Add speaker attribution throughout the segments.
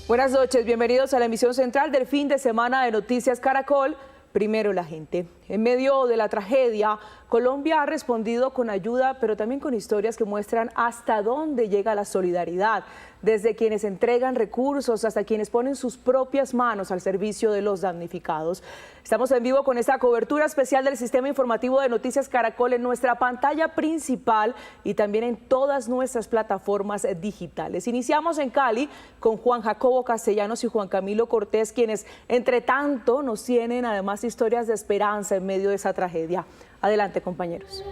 Speaker 1: Buenas noches, bienvenidos a la emisión central del fin de semana de Noticias Caracol. Primero la gente. En medio de la tragedia, Colombia ha respondido con ayuda, pero también con historias que muestran hasta dónde llega la solidaridad. Desde quienes entregan recursos hasta quienes ponen sus propias manos al servicio de los damnificados. Estamos en vivo con esta cobertura especial del Sistema Informativo de Noticias Caracol en nuestra pantalla principal y también en todas nuestras plataformas digitales. Iniciamos en Cali con Juan Jacobo Castellanos y Juan Camilo Cortés, quienes entre tanto nos tienen además historias de esperanza en medio de esa tragedia. Adelante, compañeros.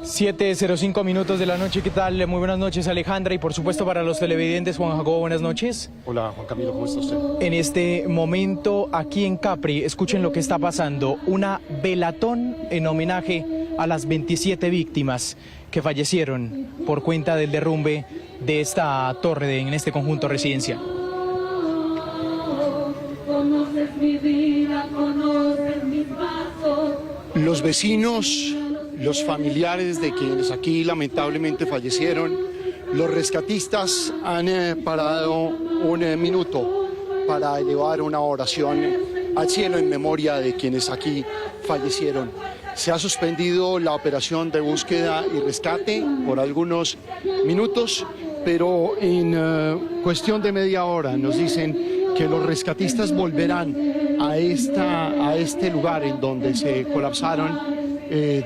Speaker 2: 7:05 minutos de la noche, ¿qué tal? Muy buenas noches, Alejandra, y por supuesto para los televidentes, Juan Jacobo, buenas noches.
Speaker 3: Hola, Juan Camilo, ¿cómo está usted?
Speaker 2: En este momento, aquí en Capri, escuchen lo que está pasando, una velatón en homenaje a las 27 víctimas que fallecieron por cuenta del derrumbe de esta torre en este conjunto residencial.
Speaker 4: Conoces mi vida, conoces mis pasos.
Speaker 3: Los vecinos, los familiares de quienes aquí lamentablemente fallecieron, los rescatistas han parado un minuto para elevar una oración al cielo en memoria de quienes aquí fallecieron. Se ha suspendido la operación de búsqueda y rescate por algunos minutos, pero en cuestión de media hora nos dicen que los rescatistas volverán a este lugar en donde se colapsaron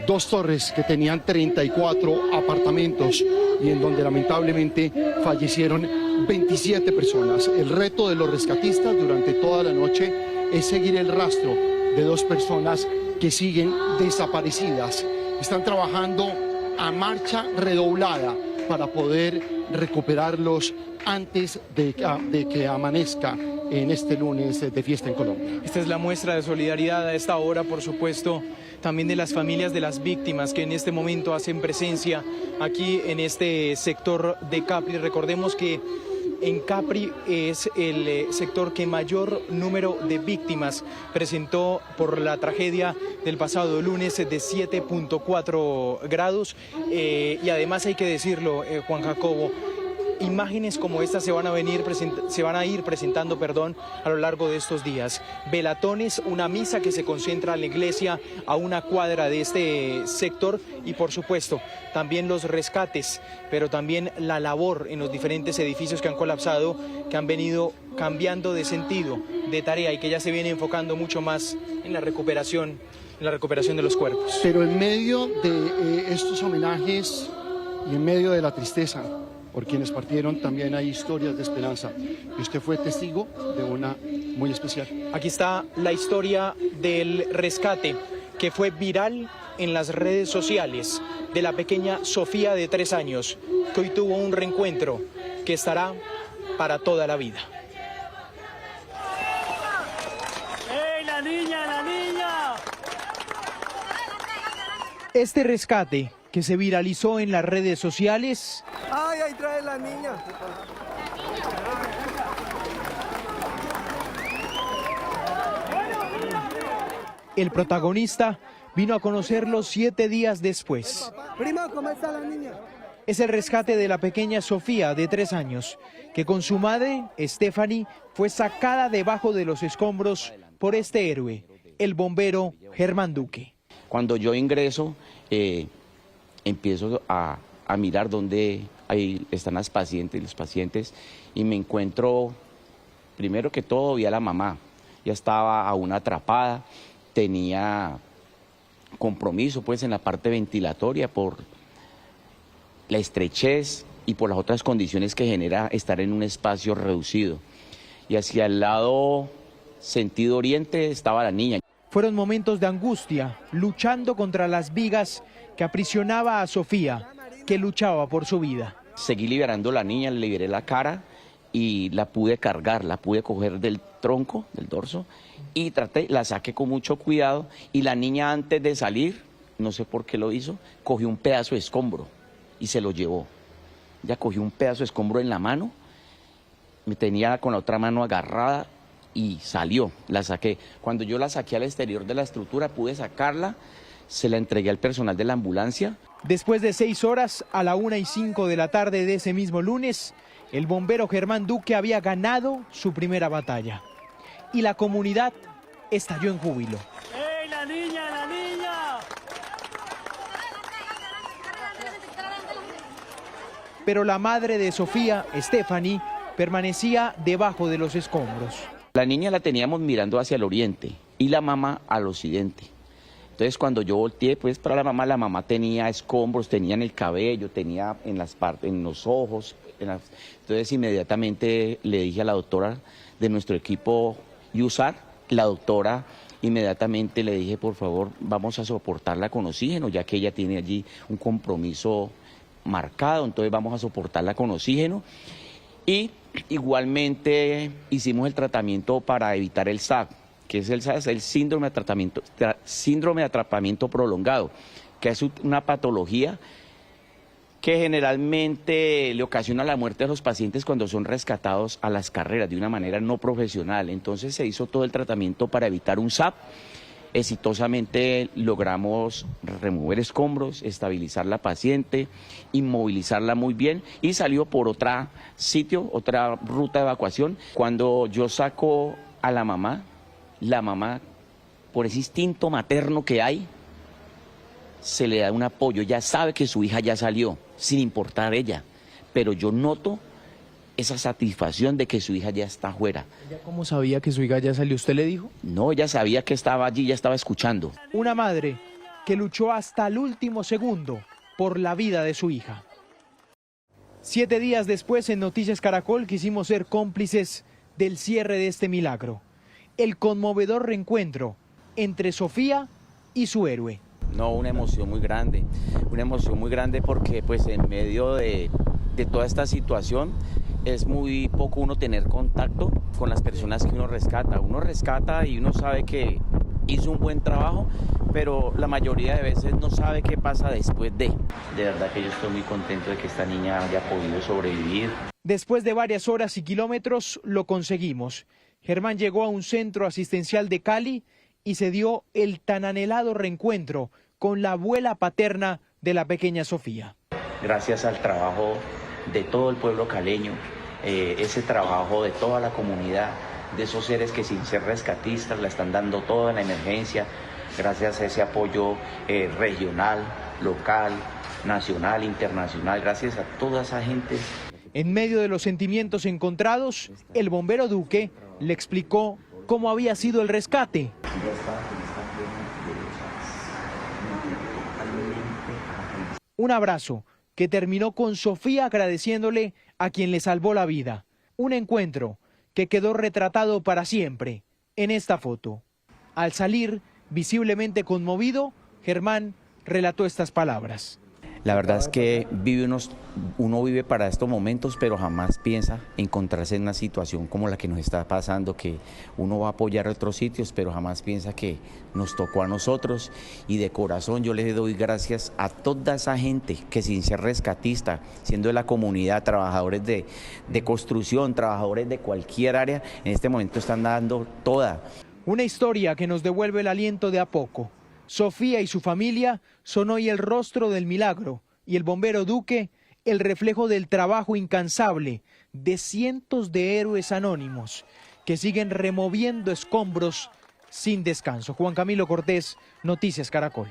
Speaker 3: dos torres que tenían 34 apartamentos y en donde lamentablemente fallecieron 27 personas. El reto de los rescatistas durante toda la noche es seguir el rastro de dos personas que siguen desaparecidas. Están trabajando a marcha redoblada para poder recuperarlos antes de que amanezca en este lunes de fiesta en Colombia.
Speaker 2: Esta es la muestra de solidaridad a esta hora, por supuesto, también de las familias de las víctimas que en este momento hacen presencia aquí en este sector de Capri. Recordemos que en Capri es el sector que mayor número de víctimas presentó por la tragedia del pasado lunes de 7.4 grados y además hay que decirlo, Juan Jacobo, imágenes como estas se van a ir presentando a lo largo de estos días. Velatones, una misa que se concentra en la iglesia a una cuadra de este sector y por supuesto también los rescates, pero también la labor en los diferentes edificios que han colapsado, que han venido cambiando de sentido, de tarea y que ya se viene enfocando mucho más en la recuperación de los cuerpos.
Speaker 3: Pero en medio de estos homenajes y en medio de la tristeza por quienes partieron, también hay historias de esperanza. Y usted fue testigo de una muy especial.
Speaker 2: Aquí está la historia del rescate que fue viral en las redes sociales de la pequeña Sofía de 3 años, que hoy tuvo un reencuentro que estará para toda la vida.
Speaker 5: ¡Ey, la niña, la niña!
Speaker 2: Este rescate que se viralizó en las redes sociales.
Speaker 6: ¡Ay, ahí trae la niña!
Speaker 2: El protagonista vino a conocerlo 7 días después.
Speaker 6: Prima, ¿cómo está la niña?
Speaker 2: Es el rescate de la pequeña Sofía de 3 años, que con su madre, Stephanie, fue sacada debajo de los escombros por este héroe, el bombero Germán Duque.
Speaker 7: Cuando yo ingreso, empiezo a mirar dónde están las pacientes y los pacientes y me encuentro, primero que todo, vi a la mamá. Ya estaba aún atrapada, tenía compromiso pues en la parte ventilatoria por la estrechez y por las otras condiciones que genera estar en un espacio reducido. Y hacia el lado sentido oriente estaba la niña.
Speaker 2: Fueron momentos de angustia, luchando contra las vigas que aprisionaba a Sofía, que luchaba por su vida.
Speaker 7: Seguí liberando a la niña, le liberé la cara y la pude cargar, la pude coger del tronco, del dorso, y la saqué con mucho cuidado y la niña antes de salir, no sé por qué lo hizo, cogió un pedazo de escombro y se lo llevó. Ya cogió un pedazo de escombro en la mano, me tenía con la otra mano agarrada y salió, la saqué. Cuando yo la saqué al exterior de la estructura pude sacarla, se la entregué al personal de la ambulancia.
Speaker 2: Después de 6 horas, a la 1:05 de la tarde de ese mismo lunes, el bombero Germán Duque había ganado su primera batalla y la comunidad estalló en júbilo.
Speaker 5: ¡Ey, la niña, la niña!
Speaker 2: Pero la madre de Sofía, Stephanie, permanecía debajo de los escombros.
Speaker 7: La niña la teníamos mirando hacia el oriente y la mamá al occidente. Entonces cuando yo volteé pues para la mamá tenía escombros, tenía en el cabello, tenía en las partes, en los ojos. Entonces inmediatamente le dije a la doctora de nuestro equipo USAR, la doctora inmediatamente le dije, por favor, vamos a soportarla con oxígeno, ya que ella tiene allí un compromiso marcado, entonces vamos a soportarla con oxígeno. Y igualmente hicimos el tratamiento para evitar el SAP, que es el síndrome de atrapamiento prolongado, que es una patología que generalmente le ocasiona la muerte a los pacientes cuando son rescatados a las carreras de una manera no profesional. Entonces se hizo todo el tratamiento para evitar un SAP. Exitosamente logramos remover escombros, estabilizar la paciente, inmovilizarla muy bien y salió por otro sitio, otra ruta de evacuación. Cuando yo saco a la mamá, por ese instinto materno que hay, se le da un apoyo. Ya sabe que su hija ya salió, sin importar ella, pero yo noto esa satisfacción de que su hija ya está afuera.
Speaker 2: ¿Ella cómo sabía que su hija ya salió? ¿Usted le dijo?
Speaker 7: No, ella sabía que estaba allí, ya estaba escuchando.
Speaker 2: Una madre que luchó hasta el último segundo por la vida de su hija. 7 días después, en Noticias Caracol, quisimos ser cómplices del cierre de este milagro. El conmovedor reencuentro entre Sofía y su héroe.
Speaker 7: No, una emoción muy grande porque pues en medio de toda esta situación es muy poco uno tener contacto con las personas que uno rescata. Uno rescata y uno sabe que hizo un buen trabajo, pero la mayoría de veces no sabe qué pasa después de. De verdad que yo estoy muy contento de que esta niña haya podido sobrevivir.
Speaker 2: Después de varias horas y kilómetros lo conseguimos. Germán llegó a un centro asistencial de Cali y se dio el tan anhelado reencuentro con la abuela paterna de la pequeña Sofía.
Speaker 7: Gracias al trabajo de todo el pueblo caleño, ese trabajo de toda la comunidad, de esos seres que sin ser rescatistas la están dando toda en la emergencia, gracias a ese apoyo regional, local, nacional, internacional, gracias a toda esa gente.
Speaker 2: En medio de los sentimientos encontrados, el bombero Duque le explicó cómo había sido el rescate. Un abrazo que terminó con Sofía agradeciéndole a quien le salvó la vida. Un encuentro que quedó retratado para siempre en esta foto. Al salir, visiblemente conmovido, Germán relató estas palabras.
Speaker 7: La verdad es que uno vive para estos momentos, pero jamás piensa encontrarse en una situación como la que nos está pasando, que uno va a apoyar a otros sitios, pero jamás piensa que nos tocó a nosotros. Y de corazón yo les doy gracias a toda esa gente que sin ser rescatista, siendo de la comunidad, trabajadores de construcción, trabajadores de cualquier área, en este momento están dando toda.
Speaker 2: Una historia que nos devuelve el aliento de a poco. Sofía y su familia son hoy el rostro del milagro y el bombero Duque el reflejo del trabajo incansable de cientos de héroes anónimos que siguen removiendo escombros sin descanso. Juan Camilo Cortés, Noticias Caracol.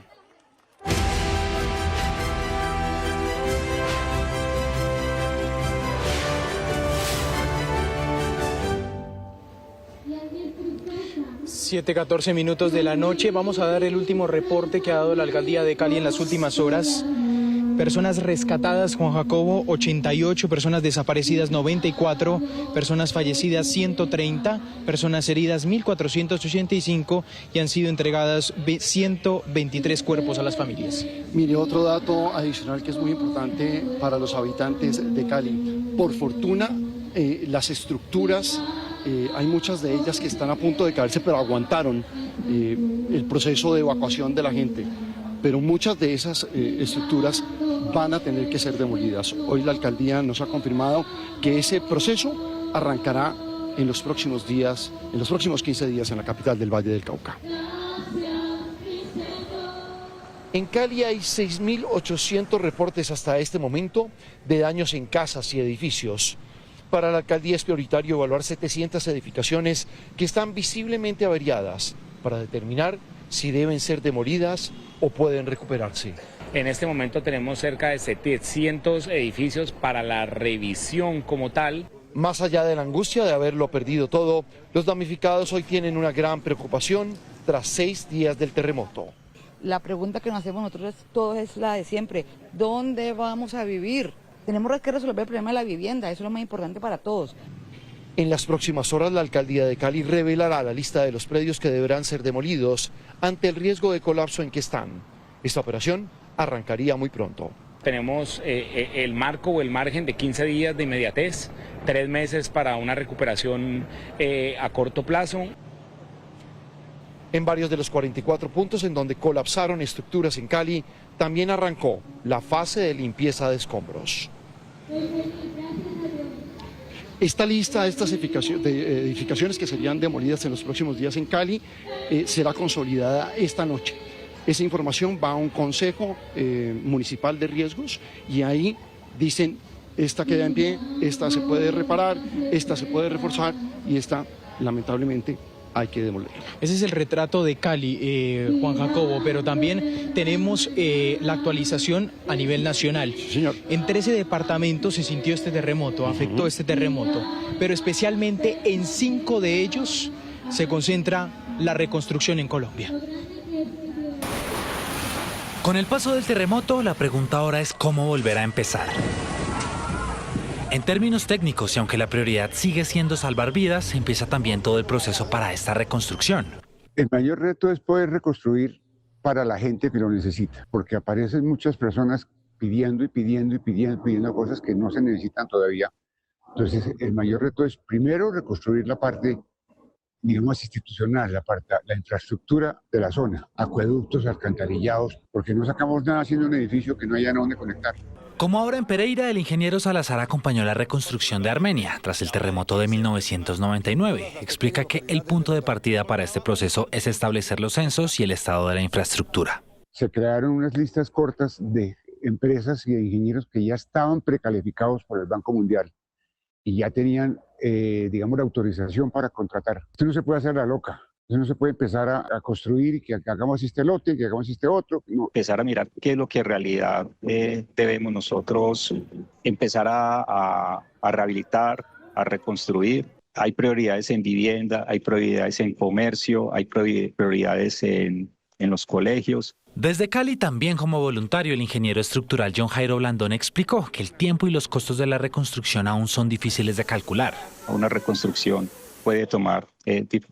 Speaker 2: ...7:14 minutos de la noche. Vamos a dar el último reporte que ha dado la alcaldía de Cali en las últimas horas. Personas rescatadas, Juan Jacobo, 88, personas desaparecidas, 94, personas fallecidas, 130, personas heridas, 1.485 y han sido entregadas 123 cuerpos a las familias.
Speaker 3: Mire, otro dato adicional que es muy importante para los habitantes de Cali. Por fortuna, las estructuras, hay muchas de ellas que están a punto de caerse, pero aguantaron el proceso de evacuación de la gente. Pero muchas de esas estructuras van a tener que ser demolidas. Hoy la alcaldía nos ha confirmado que ese proceso arrancará en los próximos días, en los próximos 15 días en la capital del Valle del Cauca. En Cali hay 6.800 reportes hasta este momento de daños en casas y edificios. para la alcaldía es prioritario evaluar 700 edificaciones que están visiblemente averiadas para determinar si deben ser demolidas o pueden recuperarse.
Speaker 8: En este momento tenemos cerca de 700 edificios para la revisión como tal.
Speaker 3: Más allá de la angustia de haberlo perdido todo, los damnificados hoy tienen una gran preocupación tras 6 días del terremoto.
Speaker 9: La pregunta que nos hacemos nosotros todos es la de siempre: ¿dónde vamos a vivir? Tenemos que resolver el problema de la vivienda, eso es lo más importante para todos.
Speaker 3: En las próximas horas, la alcaldía de Cali revelará la lista de los predios que deberán ser demolidos ante el riesgo de colapso en que están. Esta operación arrancaría muy pronto.
Speaker 8: Tenemos el marco o el margen de 15 días de inmediatez, 3 meses para una recuperación a corto plazo.
Speaker 3: En varios de los 44 puntos en donde colapsaron estructuras en Cali, también arrancó la fase de limpieza de escombros. Esta lista de estas edificaciones que serían demolidas en los próximos días en Cali será consolidada esta noche. Esa información va a un consejo municipal de riesgos y ahí dicen: esta queda en pie, esta se puede reparar, esta se puede reforzar y esta lamentablemente hay que demoler.
Speaker 2: Ese es el retrato de Cali, Juan Jacobo, pero también tenemos la actualización a nivel nacional.
Speaker 3: Sí, señor.
Speaker 2: En 13 departamentos se sintió este terremoto, afectó este terremoto, pero especialmente en 5 de ellos se concentra la reconstrucción en Colombia.
Speaker 10: Con el paso del terremoto, la pregunta ahora es cómo volver a empezar. En términos técnicos, y aunque la prioridad sigue siendo salvar vidas, empieza también todo el proceso para esta reconstrucción.
Speaker 11: El mayor reto es poder reconstruir para la gente que lo necesita, porque aparecen muchas personas pidiendo cosas que no se necesitan todavía. Entonces, el mayor reto es primero reconstruir la parte, digamos, institucional, la infraestructura de la zona, acueductos, alcantarillados, porque no sacamos nada haciendo un edificio que no haya dónde conectar.
Speaker 10: Como ahora en Pereira, el ingeniero Salazar acompañó la reconstrucción de Armenia tras el terremoto de 1999. Explica que el punto de partida para este proceso es establecer los censos y el estado de la infraestructura.
Speaker 11: Se crearon unas listas cortas de empresas y de ingenieros que ya estaban precalificados por el Banco Mundial y ya tenían, digamos, la autorización para contratar. Esto no se puede hacer a la loca. No se puede empezar a construir y que hagamos este lote, que hagamos este otro. No.
Speaker 12: Empezar a mirar qué es lo que en realidad debemos nosotros empezar a rehabilitar, a reconstruir. Hay prioridades en vivienda, hay prioridades en comercio, hay prioridades en los colegios.
Speaker 10: Desde Cali, también como voluntario, el ingeniero estructural John Jairo Blandón explicó que el tiempo y los costos de la reconstrucción aún son difíciles de calcular.
Speaker 12: Una reconstrucción puede tomar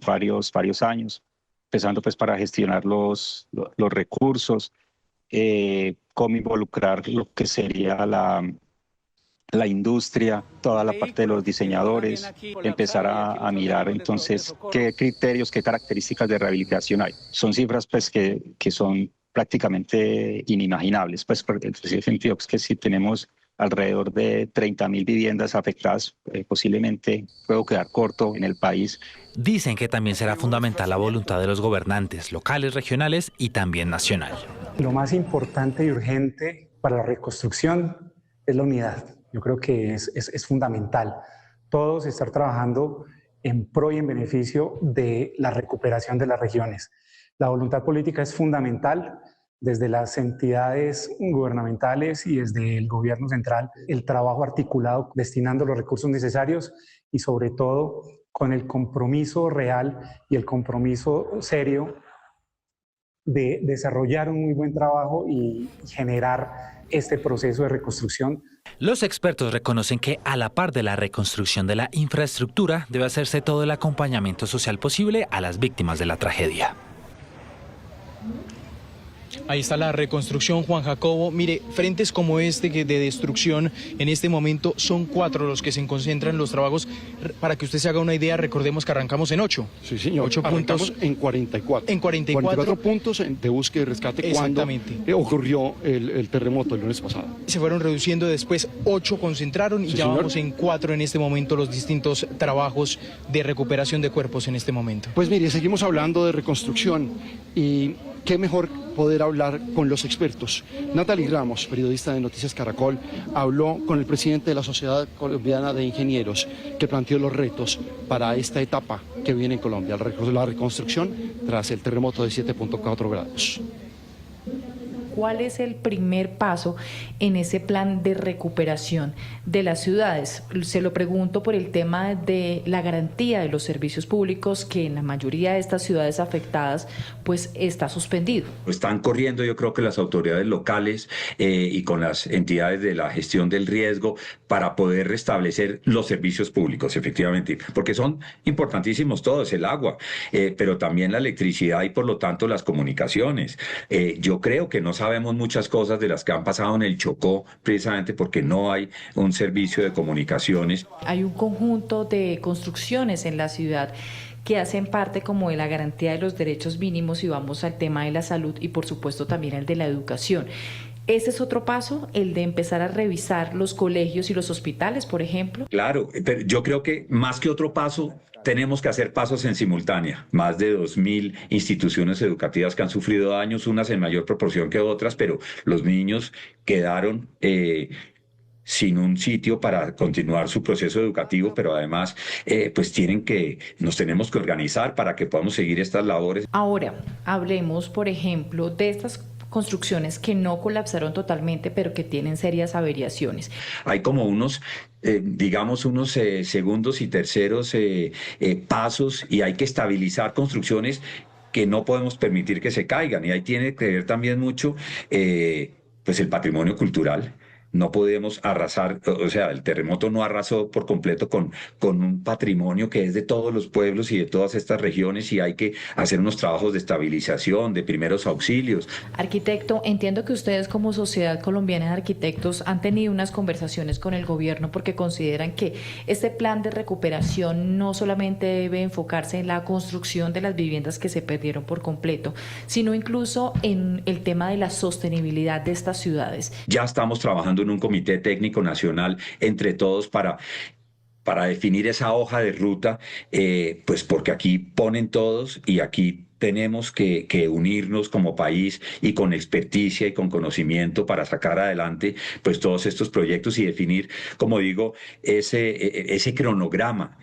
Speaker 12: varios años, empezando pues para gestionar los recursos, cómo involucrar lo que sería la industria, toda la parte de los diseñadores, empezar a mirar entonces qué criterios, qué características de rehabilitación hay. Son cifras pues que son prácticamente inimaginables, pues por el sentido que si tenemos alrededor de 30.000 viviendas afectadas, posiblemente puedo quedar corto en el país.
Speaker 10: Dicen que también será fundamental la voluntad de los gobernantes locales, regionales y también nacional.
Speaker 13: Lo más importante y urgente para la reconstrucción es la unidad. Yo creo que es fundamental. Todos estar trabajando en pro y en beneficio de la recuperación de las regiones. La voluntad política es fundamental. Desde las entidades gubernamentales y desde el gobierno central, el trabajo articulado destinando los recursos necesarios y sobre todo con el compromiso real y el compromiso serio de desarrollar un muy buen trabajo y generar este proceso de reconstrucción.
Speaker 10: Los expertos reconocen que a la par de la reconstrucción de la infraestructura debe hacerse todo el acompañamiento social posible a las víctimas de la tragedia.
Speaker 2: Ahí está la reconstrucción, Juan Jacobo. Mire, frentes como este de destrucción, en este momento son 4 los que se concentran los trabajos. Para que usted se haga una idea, recordemos que arrancamos en 8.
Speaker 3: Sí, señor.
Speaker 2: 8 puntos.
Speaker 3: En 44.
Speaker 2: En 44
Speaker 3: puntos de búsqueda y rescate cuando ocurrió el terremoto el lunes pasado.
Speaker 2: Se fueron reduciendo después, 8 concentraron y ya vamos en 4 en este momento los distintos trabajos de recuperación de cuerpos en este momento.
Speaker 3: Pues mire, seguimos hablando de reconstrucción y qué mejor poder hablar con los expertos. Natalie Ramos, periodista de Noticias Caracol, habló con el presidente de la Sociedad Colombiana de Ingenieros, que planteó los retos para esta etapa que viene en Colombia, la reconstrucción tras el terremoto de 7.4 grados.
Speaker 14: ¿Cuál es el primer paso en ese plan de recuperación de las ciudades? Se lo pregunto por el tema de la garantía de los servicios públicos, que en la mayoría de estas ciudades afectadas pues está suspendido.
Speaker 15: Están corriendo, yo creo que las autoridades locales y con las entidades de la gestión del riesgo para poder restablecer los servicios públicos, efectivamente, porque son importantísimos todos, el agua, pero también la electricidad y por lo tanto las comunicaciones. Yo creo que no sabemos muchas cosas de las que han pasado en el Chocó, precisamente porque no hay un servicio de comunicaciones.
Speaker 14: Hay un conjunto de construcciones en la ciudad que hacen parte como de la garantía de los derechos mínimos, y vamos al tema de la salud y por supuesto también el de la educación. ¿Ese es otro paso, el de empezar a revisar los colegios y los hospitales, por ejemplo?
Speaker 15: Claro, pero yo creo que más que otro paso, tenemos que hacer pasos en simultánea. Más de 2.000 instituciones educativas que han sufrido daños, unas en mayor proporción que otras, pero los niños quedaron sin un sitio para continuar su proceso educativo, pero además pues nos tenemos que organizar para que podamos seguir estas labores.
Speaker 14: Ahora, hablemos, por ejemplo, de estas construcciones que no colapsaron totalmente, pero que tienen serias averiaciones.
Speaker 15: Hay como unos segundos y terceros pasos, y hay que estabilizar construcciones que no podemos permitir que se caigan, y ahí tiene que ver también mucho pues el patrimonio cultural. No podemos arrasar, o sea, el terremoto no arrasó por completo con un patrimonio que es de todos los pueblos y de todas estas regiones, y hay que hacer unos trabajos de estabilización, de primeros auxilios.
Speaker 14: Arquitecto, entiendo que ustedes como Sociedad Colombiana de Arquitectos han tenido unas conversaciones con el gobierno porque consideran que este plan de recuperación no solamente debe enfocarse en la construcción de las viviendas que se perdieron por completo, sino incluso en el tema de la sostenibilidad de estas ciudades.
Speaker 15: Ya estamos trabajando en un comité técnico nacional entre todos para definir esa hoja de ruta, pues porque aquí ponen todos y aquí tenemos que unirnos como país y con experticia y con conocimiento para sacar adelante pues todos estos proyectos y definir, como digo, ese cronograma.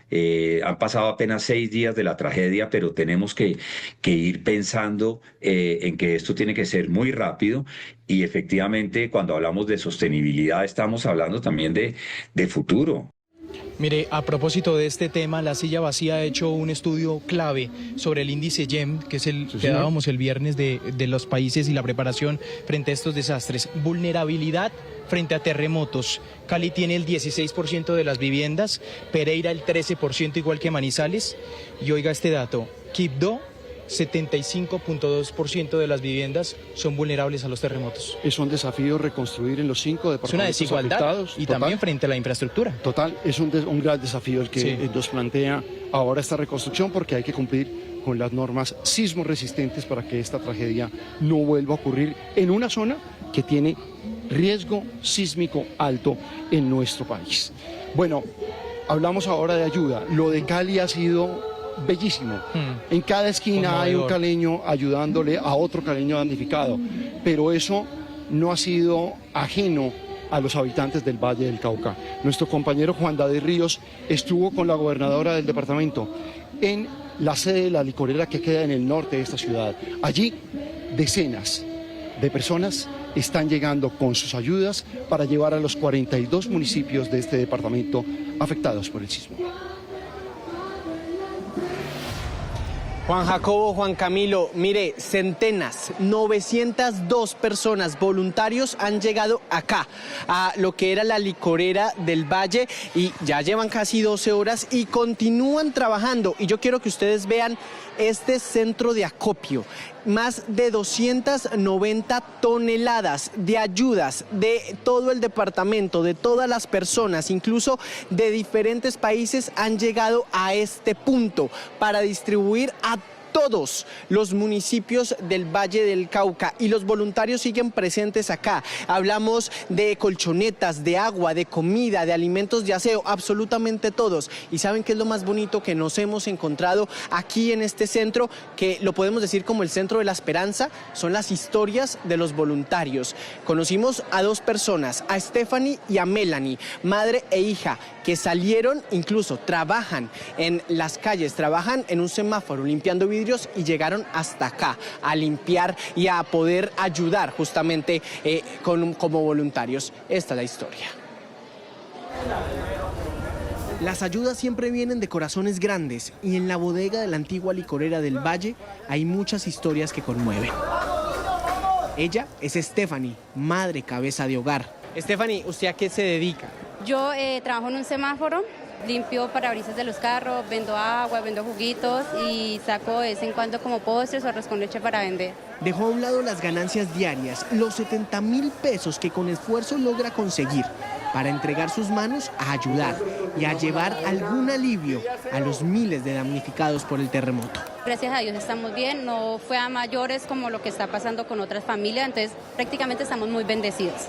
Speaker 15: Han pasado apenas 6 días de la tragedia, pero tenemos que ir pensando en que esto tiene que ser muy rápido, y efectivamente cuando hablamos de sostenibilidad estamos hablando también de futuro.
Speaker 2: Mire, a propósito de este tema, La Silla Vacía ha hecho un estudio clave sobre el índice GEM, que es el que dábamos el viernes de los países y la preparación frente a estos desastres. Vulnerabilidad frente a terremotos. Cali tiene el 16% de las viviendas, Pereira el 13%, igual que Manizales. Y oiga este dato, Quibdó, 75.2% de las viviendas son vulnerables a los terremotos.
Speaker 3: Es un desafío reconstruir en los 5 departamentos.
Speaker 2: Es una desigualdad
Speaker 3: afectados,
Speaker 2: y
Speaker 3: total,
Speaker 2: también frente a la infraestructura.
Speaker 3: Total, es un gran desafío el que nos plantea ahora esta reconstrucción, porque hay que cumplir con las normas sismo resistentes para que esta tragedia no vuelva a ocurrir en una zona que tiene riesgo sísmico alto en nuestro país. Bueno, hablamos ahora de ayuda. Lo de Cali ha sido bellísimo. En cada esquina hay un caleño ayudándole a otro caleño damnificado, pero eso no ha sido ajeno a los habitantes del Valle del Cauca. Nuestro compañero Juan David Ríos estuvo con la gobernadora del departamento en la sede de la licorera que queda en el norte de esta ciudad. Allí decenas de personas están llegando con sus ayudas para llevar a los 42 municipios de este departamento afectados por el sismo.
Speaker 16: Juan Jacobo, Juan Camilo, mire, centenas, 902 personas, voluntarios, han llegado acá, a lo que era la licorera del Valle, y ya llevan casi 12 horas y continúan trabajando. Y yo quiero que ustedes vean este centro de acopio. Más de 290 toneladas de ayudas de todo el departamento, de todas las personas, incluso de diferentes países, han llegado a este punto para distribuir a todos los municipios del Valle del Cauca y los voluntarios siguen presentes acá. Hablamos de colchonetas, de agua, de comida, de alimentos de aseo, absolutamente todos. ¿Y saben qué es lo más bonito que nos hemos encontrado aquí en este centro, que lo podemos decir como el centro de la esperanza? Son las historias de los voluntarios. Conocimos a dos personas, a Stephanie y a Melanie, madre e hija, que salieron, incluso trabajan en las calles, trabajan en un semáforo limpiando vidrios y llegaron hasta acá a limpiar y a poder ayudar justamente como voluntarios. Esta es la historia. Las ayudas siempre vienen de corazones grandes y en la bodega de la antigua licorera del Valle hay muchas historias que conmueven. Ella es Stephanie, madre cabeza de hogar. Stephanie, ¿usted a qué se dedica?
Speaker 17: Yo trabajo en un semáforo, limpio parabrisas de los carros, vendo agua, vendo juguitos y saco de vez en cuando como postres o arroz con leche para vender.
Speaker 16: Dejó a un lado las ganancias diarias, los 70.000 pesos que con esfuerzo logra conseguir para entregar sus manos a ayudar y a llevar algún alivio a los miles de damnificados por el terremoto.
Speaker 17: Gracias a Dios estamos bien, no fue a mayores como lo que está pasando con otras familias, entonces prácticamente estamos muy bendecidos,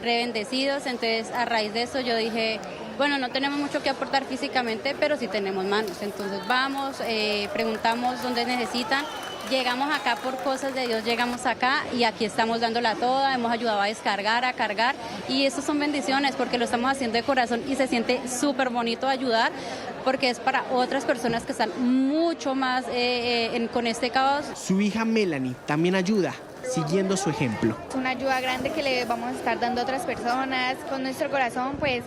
Speaker 17: rebendecidos. Entonces a raíz de eso yo dije, bueno, no tenemos mucho que aportar físicamente, pero sí tenemos manos, entonces vamos, preguntamos dónde necesitan. Llegamos acá por cosas de Dios, llegamos acá y aquí estamos dándola toda, hemos ayudado a descargar, a cargar y eso son bendiciones porque lo estamos haciendo de corazón y se siente súper bonito ayudar porque es para otras personas que están mucho más con este caos.
Speaker 16: Su hija Melanie también ayuda, siguiendo su ejemplo.
Speaker 18: Es una ayuda grande que le vamos a estar dando a otras personas, con nuestro corazón pues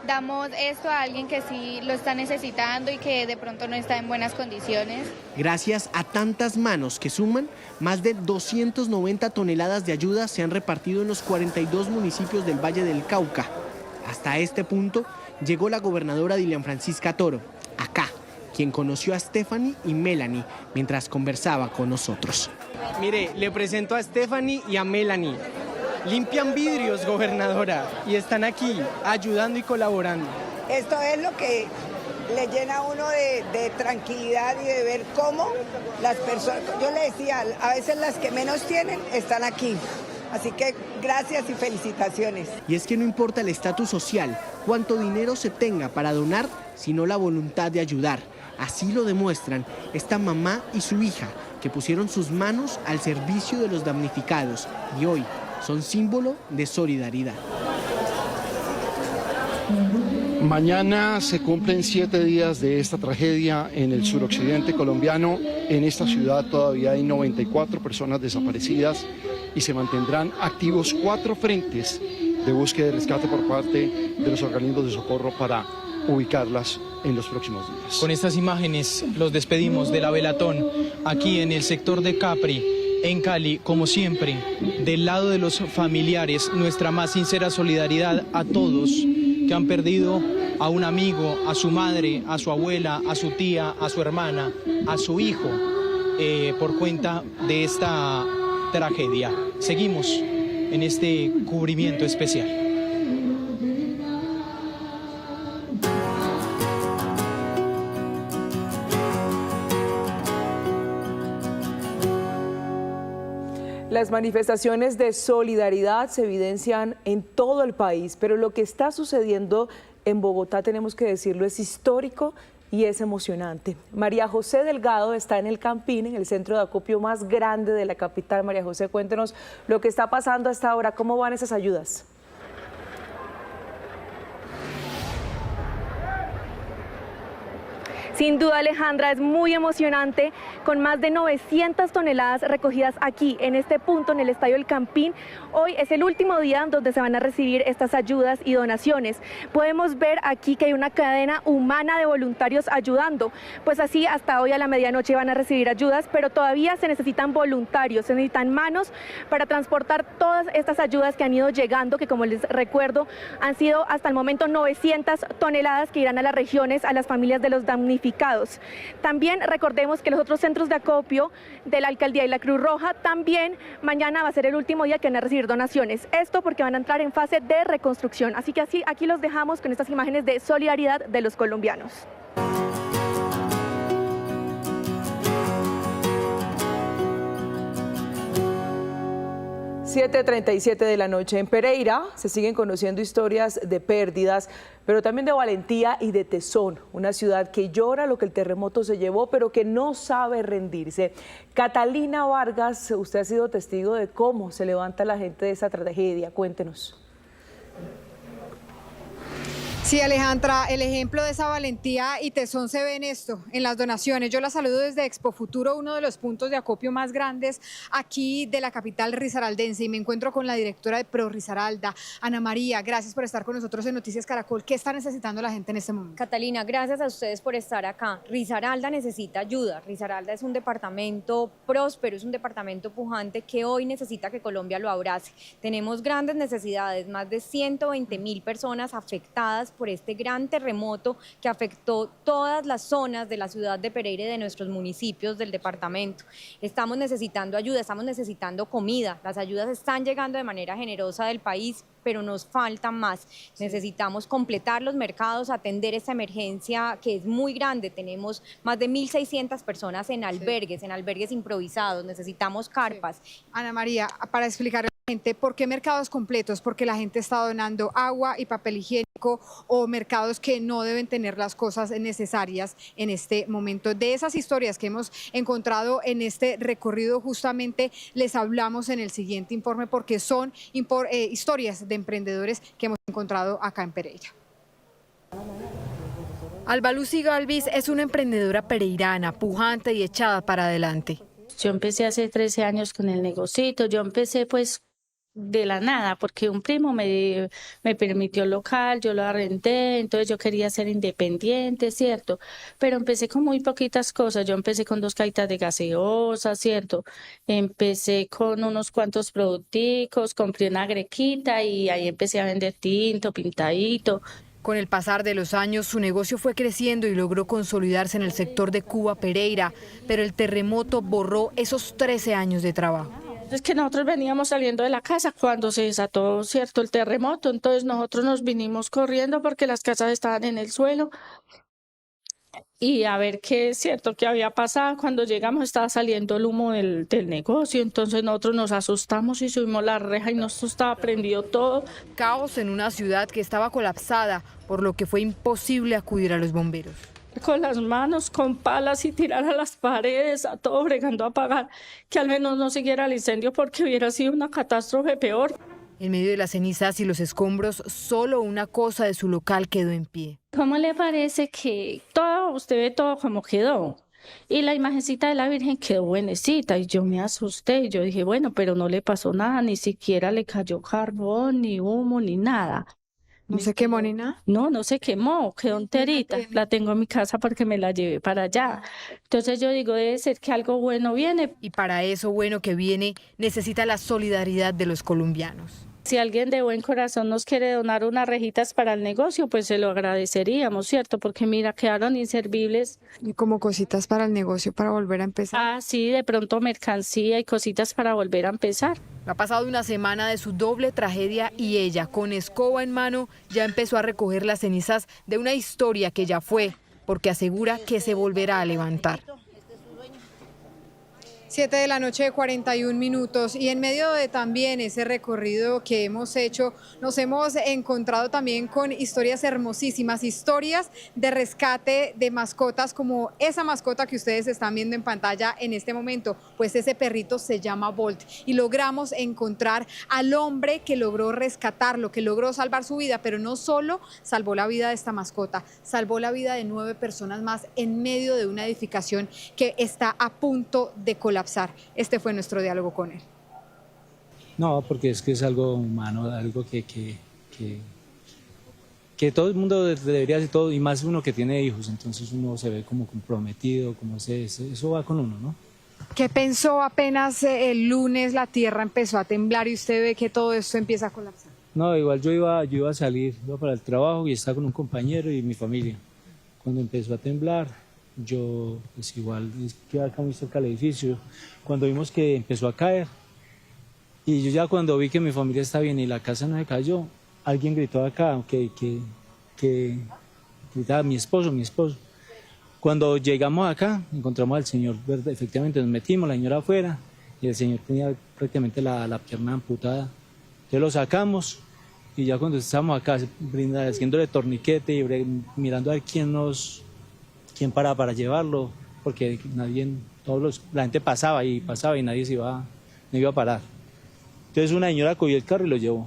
Speaker 18: damos esto a alguien que sí lo está necesitando y que de pronto no está en buenas condiciones.
Speaker 16: Gracias a tantas manos que suman, más de 290 toneladas de ayuda se han repartido en los 42 municipios del Valle del Cauca. Hasta este punto llegó la gobernadora Dilian Francisca Toro, acá, quien conoció a Stephanie y Melanie mientras conversaba con nosotros. Mire, le presento a Stephanie y a Melanie. Limpian vidrios, gobernadora, y están aquí ayudando y colaborando.
Speaker 19: Esto es lo que le llena a uno de tranquilidad y de ver cómo las personas, yo le decía, a veces las que menos tienen están aquí. Así que gracias y felicitaciones.
Speaker 16: Y es que no importa el estatus social, cuánto dinero se tenga para donar, sino la voluntad de ayudar. Así lo demuestran esta mamá y su hija, que pusieron sus manos al servicio de los damnificados y hoy son símbolo de solidaridad.
Speaker 3: Mañana se cumplen 7 días de esta tragedia en el suroccidente colombiano. En esta ciudad todavía hay 94 personas desaparecidas y se mantendrán activos 4 frentes de búsqueda y rescate por parte de los organismos de socorro para ubicarlas en los próximos días.
Speaker 2: Con estas imágenes los despedimos de la Velatón aquí en el sector de Capri, en Cali, como siempre, del lado de los familiares, nuestra más sincera solidaridad a todos que han perdido a un amigo, a su madre, a su abuela, a su tía, a su hermana, a su hijo, por cuenta de esta tragedia. Seguimos en este cubrimiento especial.
Speaker 1: Las manifestaciones de solidaridad se evidencian en todo el país, pero lo que está sucediendo en Bogotá, tenemos que decirlo, es histórico y es emocionante. María José Delgado está en el Campín, en el centro de acopio más grande de la capital. María José, cuéntenos lo que está pasando hasta ahora, ¿cómo van esas ayudas?
Speaker 20: Sin duda, Alejandra, es muy emocionante, con más de 900 toneladas recogidas aquí, en este punto, en el Estadio El Campín. Hoy es el último día donde se van a recibir estas ayudas y donaciones. Podemos ver aquí que hay una cadena humana de voluntarios ayudando, pues así hasta hoy a la medianoche van a recibir ayudas, pero todavía se necesitan voluntarios, se necesitan manos para transportar todas estas ayudas que han ido llegando, que como les recuerdo, han sido hasta el momento 900 toneladas que irán a las regiones, a las familias de los damnificados. También recordemos que los otros centros de acopio de la Alcaldía y la Cruz Roja también mañana va a ser el último día que van a recibir donaciones. Esto porque van a entrar en fase de reconstrucción. Así que aquí los dejamos con estas imágenes de solidaridad de los colombianos.
Speaker 1: 7:37 de la noche. En Pereira se siguen conociendo historias de pérdidas, pero también de valentía y de tesón. Una ciudad que llora lo que el terremoto se llevó, pero que no sabe rendirse. Catalina Vargas, usted ha sido testigo de cómo se levanta la gente de esa tragedia. Cuéntenos.
Speaker 21: Sí, Alejandra, el ejemplo de esa valentía y tesón se ve en esto, en las donaciones. Yo la saludo desde Expo Futuro, uno de los puntos de acopio más grandes aquí de la capital risaraldense, y me encuentro con la directora de Pro Risaralda, Ana María. Gracias por estar con nosotros en Noticias Caracol. ¿Qué está necesitando la gente en este momento?
Speaker 22: Catalina, gracias a ustedes por estar acá. Risaralda necesita ayuda. Risaralda es un departamento próspero, es un departamento pujante que hoy necesita que Colombia lo abrace. Tenemos grandes necesidades, más de 120.000 personas afectadas por este gran terremoto que afectó todas las zonas de la ciudad de Pereira y de nuestros municipios del departamento. Estamos necesitando ayuda, estamos necesitando comida. Las ayudas están llegando de manera generosa del país, pero nos falta más. Necesitamos completar los mercados, atender esta emergencia que es muy grande. Tenemos más de 1.600 personas en albergues improvisados. Necesitamos carpas.
Speaker 21: Sí. Ana María, para explicarle a la gente, ¿por qué mercados completos? Porque la gente está donando agua y papel higiénico, o mercados que no deben tener las cosas necesarias en este momento. De esas historias que hemos encontrado en este recorrido, justamente les hablamos en el siguiente informe, porque son historias de emprendedores que hemos encontrado acá en Pereira. Alba Lucy Galvis es una emprendedora pereirana, pujante y echada para adelante.
Speaker 23: Yo empecé hace 13 años con el negocito. Yo empecé pues de la nada, porque un primo me permitió el local, yo lo arrendé, entonces yo quería ser independiente, ¿cierto? Pero empecé con muy poquitas cosas. Yo empecé con 2 cajitas de gaseosa, ¿cierto? Empecé con unos cuantos producticos, compré una grequita y ahí empecé a vender tinto, pintadito.
Speaker 21: Con el pasar de los años, su negocio fue creciendo y logró consolidarse en el sector de Cuba Pereira, pero el terremoto borró esos 13 años de trabajo.
Speaker 23: Es que nosotros veníamos saliendo de la casa cuando se desató, cierto, el terremoto, entonces nosotros nos vinimos corriendo porque las casas estaban en el suelo y a ver qué es cierto, qué había pasado. Cuando llegamos estaba saliendo el humo del negocio, entonces nosotros nos asustamos y subimos la reja y nos estaba prendido todo.
Speaker 21: Caos en una ciudad que estaba colapsada, por lo que fue imposible acudir a los bomberos.
Speaker 23: Con las manos, con palas y tirar a las paredes, a todo bregando a apagar, que al menos no siguiera el incendio porque hubiera sido una catástrofe peor.
Speaker 21: En medio de las cenizas y los escombros, solo una cosa de su local quedó en pie.
Speaker 23: ¿Cómo le parece que todo, usted ve todo como quedó? Y la imagencita de la Virgen quedó buenecita y yo me asusté y yo dije, bueno, pero no le pasó nada, ni siquiera le cayó carbón, ni humo, ni nada.
Speaker 21: ¿No se quemó ni nada?
Speaker 23: No se quemó, quedó enterita. La tengo en mi casa porque me la llevé para allá. Entonces yo digo, debe ser que algo bueno viene.
Speaker 21: Y para eso bueno que viene, necesita la solidaridad de los colombianos.
Speaker 23: Si alguien de buen corazón nos quiere donar unas rejitas para el negocio, pues se lo agradeceríamos, ¿cierto? Porque mira, quedaron inservibles.
Speaker 21: Y como cositas para el negocio, para volver a empezar.
Speaker 23: Ah, sí, de pronto mercancía y cositas para volver a empezar.
Speaker 21: Ha pasado una semana de su doble tragedia y ella, con escoba en mano, ya empezó a recoger las cenizas de una historia que ya fue, porque asegura que se volverá a levantar. 7 de la noche, 41 minutos, y en medio de también ese recorrido que hemos hecho, nos hemos encontrado también con historias hermosísimas, historias de rescate de mascotas, como esa mascota que ustedes están viendo en pantalla en este momento, pues ese perrito se llama Bolt, y logramos encontrar al hombre que logró rescatarlo, que logró salvar su vida, pero no solo salvó la vida de esta mascota, salvó la vida de 9 personas más en medio de una edificación que está a punto de colapsar. Este fue nuestro diálogo con él.
Speaker 24: No, porque es que es algo humano, algo que todo el mundo debería hacer, todo, y más uno que tiene hijos, entonces uno se ve como comprometido, como eso va con uno, ¿no?
Speaker 21: ¿Qué pensó apenas el lunes la tierra empezó a temblar y usted ve que todo esto empieza a colapsar?
Speaker 24: No, igual yo iba a salir, iba para el trabajo y estaba con un compañero y mi familia. Cuando empezó a temblar, yo pues igual quedé acá muy cerca del edificio, cuando vimos que empezó a caer, y yo ya cuando vi que mi familia está bien y la casa no se cayó, alguien gritó acá que gritaba mi esposo. Cuando llegamos acá, encontramos al señor, efectivamente nos metimos, la señora afuera, y el señor tenía prácticamente la pierna amputada. Entonces lo sacamos y ya cuando estábamos acá haciéndole torniquete y mirando a ver quién para llevarlo, porque la gente pasaba y nadie no iba a parar. Entonces una señora cogió el carro y lo llevó.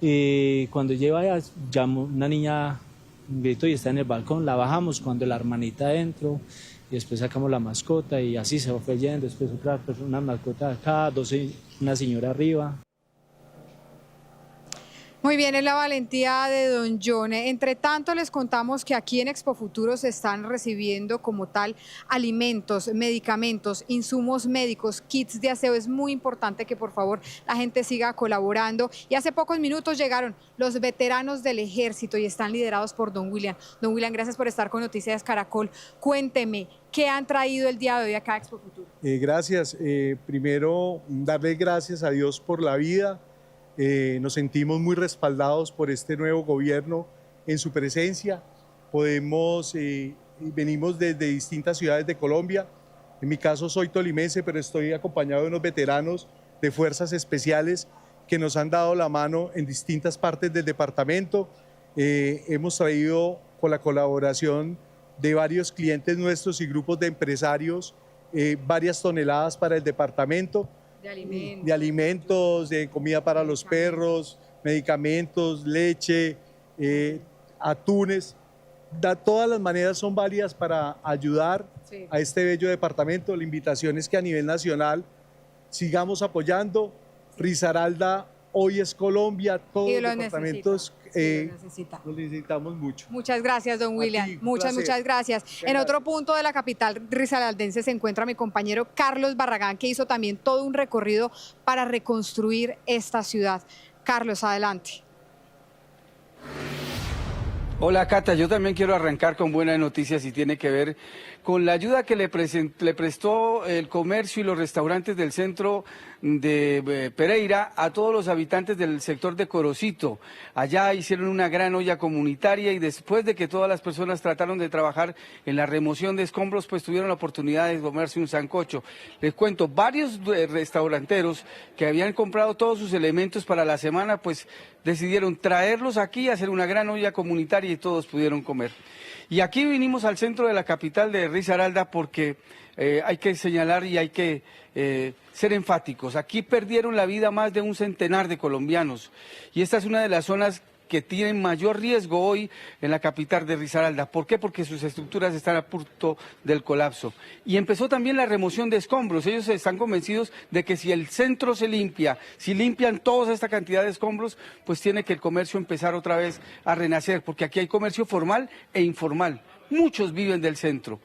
Speaker 24: Y cuando lleva llamó una niña, un grito, y está en el balcón, la bajamos cuando la hermanita adentro, y después sacamos la mascota y así se fue yendo, después una mascota acá, una señora arriba.
Speaker 21: Muy bien, es la valentía de don John. Entre tanto, les contamos que aquí en Expo Futuro se están recibiendo como tal alimentos, medicamentos, insumos médicos, kits de aseo. Es muy importante que por favor la gente siga colaborando. Y hace pocos minutos llegaron los veteranos del ejército y están liderados por don William. Don William, gracias por estar con Noticias Caracol. Cuénteme, ¿qué han traído el día de hoy acá a Expo Futuro?
Speaker 4: Gracias. Primero, darle gracias a Dios por la vida. Nos sentimos muy respaldados por este nuevo gobierno en su presencia. Venimos desde distintas ciudades de Colombia. En mi caso soy tolimense, pero estoy acompañado de unos veteranos de fuerzas especiales que nos han dado la mano en distintas partes del departamento. Hemos traído, con la colaboración de varios clientes nuestros y grupos de empresarios, varias toneladas para el departamento. De alimentos, de comida para los perros, medicamentos, leche, atunes. Todas las maneras son válidas para ayudar a este bello departamento. La invitación es que a nivel nacional sigamos apoyando. Risaralda hoy es Colombia, todos los departamentos los necesitamos mucho.
Speaker 21: Muchas gracias, don William. Muchas gracias. En otro punto de la capital risaraldense se encuentra mi compañero Carlos Barragán, que hizo también todo un recorrido para reconstruir esta ciudad. Carlos, adelante.
Speaker 5: Hola Cata, yo también quiero arrancar con buenas noticias y tiene que ver con la ayuda que le prestó el comercio y los restaurantes del centro de Pereira a todos los habitantes del sector de Corocito. Allá hicieron una gran olla comunitaria y después de que todas las personas trataron de trabajar en la remoción de escombros, pues tuvieron la oportunidad de comerse un sancocho. Les cuento, varios restauranteros que habían comprado todos sus elementos para la semana, pues decidieron traerlos aquí, hacer una gran olla comunitaria y todos pudieron comer. Y aquí vinimos al centro de la capital de Risaralda porque hay que señalar y hay que ser enfáticos. Aquí perdieron la vida más de un centenar de colombianos y esta es una de las zonas que tienen mayor riesgo hoy en la capital de Risaralda. ¿Por qué? Porque sus estructuras están a punto del colapso. Y empezó también la remoción de escombros. Ellos están convencidos de que si el centro se limpia, si limpian toda esta cantidad de escombros, pues tiene que el comercio empezar otra vez a renacer, porque aquí hay comercio formal e informal. Muchos viven del centro.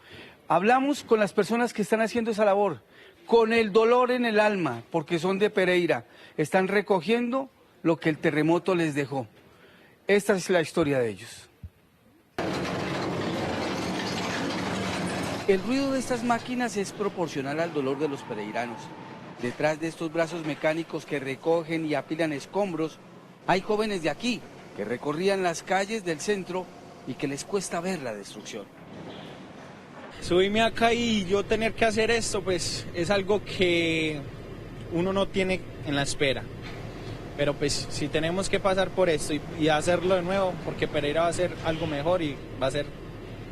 Speaker 5: Hablamos con las personas que están haciendo esa labor, con el dolor en el alma, porque son de Pereira. Están recogiendo lo que el terremoto les dejó. Esta es la historia de ellos. El ruido de estas máquinas es proporcional al dolor de los pereiranos. Detrás de estos brazos mecánicos que recogen y apilan escombros, hay jóvenes de aquí que recorrían las calles del centro y que les cuesta ver la destrucción.
Speaker 6: Subirme acá y yo tener que hacer esto, pues es algo que uno no tiene en la espera. Pero pues si tenemos que pasar por esto y hacerlo de nuevo, porque Pereira va a ser algo mejor y va a ser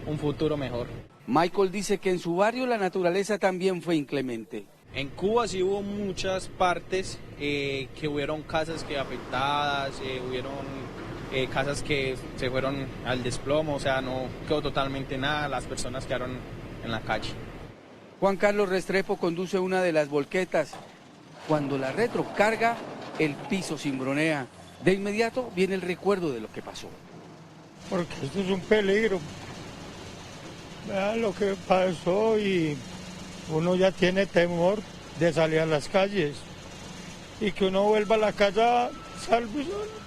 Speaker 6: un futuro mejor.
Speaker 5: Michael dice que en su barrio la naturaleza también fue inclemente.
Speaker 6: En Cuba sí hubo muchas partes que hubieron casas que afectadas, hubieron casas que se fueron al desplomo, o sea, no quedó totalmente nada, las personas quedaron en la calle.
Speaker 5: Juan Carlos Restrepo conduce una de las volquetas. Cuando la retrocarga, el piso cimbronea. De inmediato viene el recuerdo de lo que pasó.
Speaker 7: Porque esto es un peligro. Vean lo que pasó y uno ya tiene temor de salir a las calles y que uno vuelva a la casa salvo y solo.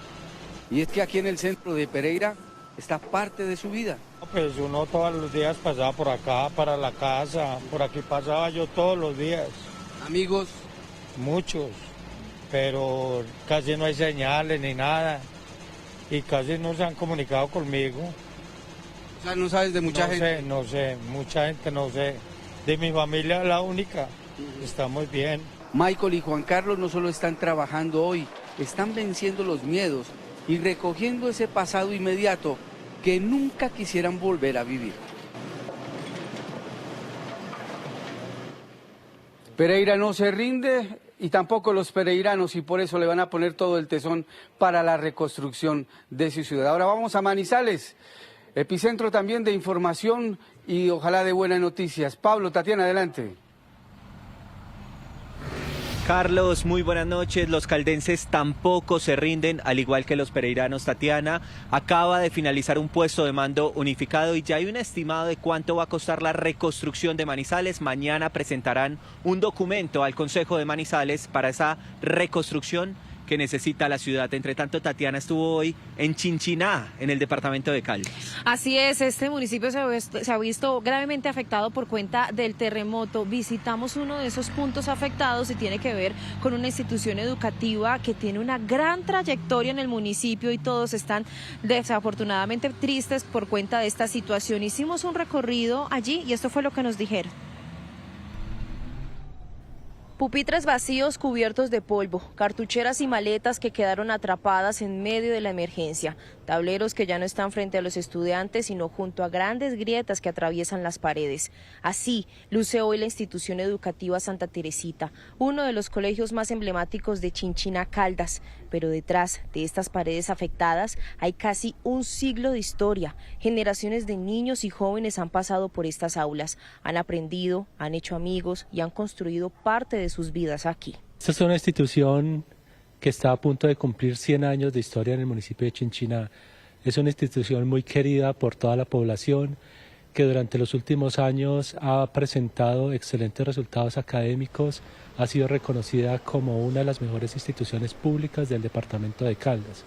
Speaker 5: Y es que aquí en el centro de Pereira está parte de su vida.
Speaker 7: Pues uno todos los días pasaba por acá, para la casa, por aquí pasaba yo todos los días.
Speaker 5: ¿Amigos?
Speaker 7: Muchos, pero casi no hay señales ni nada y casi no se han comunicado conmigo.
Speaker 5: O sea, ¿no sabes de mucha gente?
Speaker 7: No sé, mucha gente no sé. De mi familia la única, estamos bien.
Speaker 5: Michael y Juan Carlos no solo están trabajando hoy, están venciendo los miedos y recogiendo ese pasado inmediato que nunca quisieran volver a vivir. Pereira no se rinde y tampoco los pereiranos, y por eso le van a poner todo el tesón para la reconstrucción de su ciudad. Ahora vamos a Manizales, epicentro también de información y ojalá de buenas noticias. Pablo, Tatiana, adelante.
Speaker 8: Carlos, muy buenas noches. Los caldenses tampoco se rinden, al igual que los pereiranos. Tatiana, acaba de finalizar un puesto de mando unificado y ya hay un estimado de cuánto va a costar la reconstrucción de Manizales. Mañana presentarán un documento al Consejo de Manizales para esa reconstrucción que necesita la ciudad. Entre tanto, Tatiana estuvo hoy en Chinchiná, en el departamento de Caldas.
Speaker 9: Así es, este municipio se ha visto gravemente afectado por cuenta del terremoto. Visitamos uno de esos puntos afectados y tiene que ver con una institución educativa que tiene una gran trayectoria en el municipio y todos están desafortunadamente tristes por cuenta de esta situación. Hicimos un recorrido allí y esto fue lo que nos dijeron. Pupitres vacíos cubiertos de polvo, cartucheras y maletas que quedaron atrapadas en medio de la emergencia, tableros que ya no están frente a los estudiantes sino junto a grandes grietas que atraviesan las paredes. Así luce hoy la institución educativa Santa Teresita, uno de los colegios más emblemáticos de Chinchiná, Caldas, pero detrás de estas paredes afectadas hay casi un siglo de historia. Generaciones de niños y jóvenes han pasado por estas aulas, han aprendido, han hecho amigos y han construido parte de sus vidas aquí.
Speaker 24: Esta es una institución que está a punto de cumplir 100 años de historia en el municipio de Chinchiná. Es una institución muy querida por toda la población, que durante los últimos años ha presentado excelentes resultados académicos, ha sido reconocida como una de las mejores instituciones públicas del departamento de Caldas.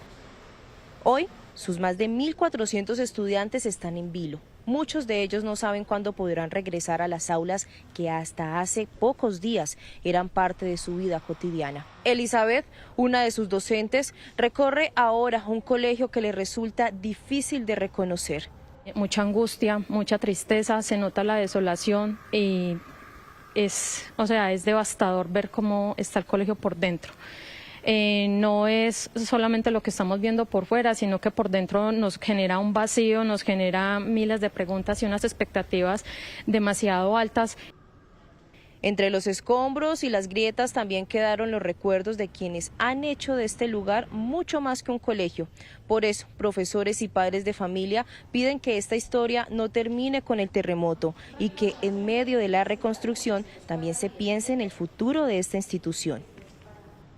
Speaker 9: Hoy, sus más de 1.400 estudiantes están en vilo. Muchos de ellos no saben cuándo podrán regresar a las aulas que hasta hace pocos días eran parte de su vida cotidiana. Elizabeth, una de sus docentes, recorre ahora un colegio que le resulta difícil de reconocer.
Speaker 11: Mucha angustia, mucha tristeza, se nota la desolación y es devastador ver cómo está el colegio por dentro. No es solamente lo que estamos viendo por fuera, sino que por dentro nos genera un vacío, nos genera miles de preguntas y unas expectativas demasiado altas.
Speaker 9: Entre los escombros y las grietas también quedaron los recuerdos de quienes han hecho de este lugar mucho más que un colegio. Por eso, profesores y padres de familia piden que esta historia no termine con el terremoto y que en medio de la reconstrucción también se piense en el futuro de esta institución.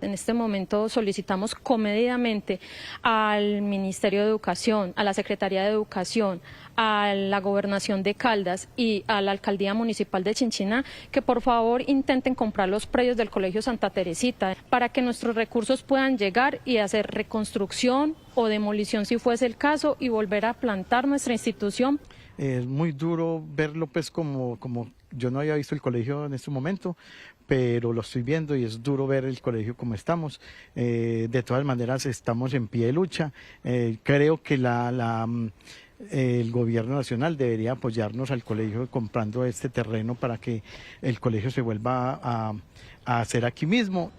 Speaker 11: En este momento solicitamos comedidamente al Ministerio de Educación, a la Secretaría de Educación, a la Gobernación de Caldas y a la Alcaldía Municipal de Chinchiná que por favor intenten comprar los predios del Colegio Santa Teresita para que nuestros recursos puedan llegar y hacer reconstrucción o demolición si fuese el caso y volver a plantar nuestra institución.
Speaker 12: Es muy duro verlo pues como yo no había visto el colegio en este momento, pero lo estoy viendo y es duro ver el colegio como estamos. De todas maneras estamos en pie de lucha. Creo que el gobierno nacional debería apoyarnos al colegio comprando este terreno para que el colegio se vuelva a hacer aquí mismo.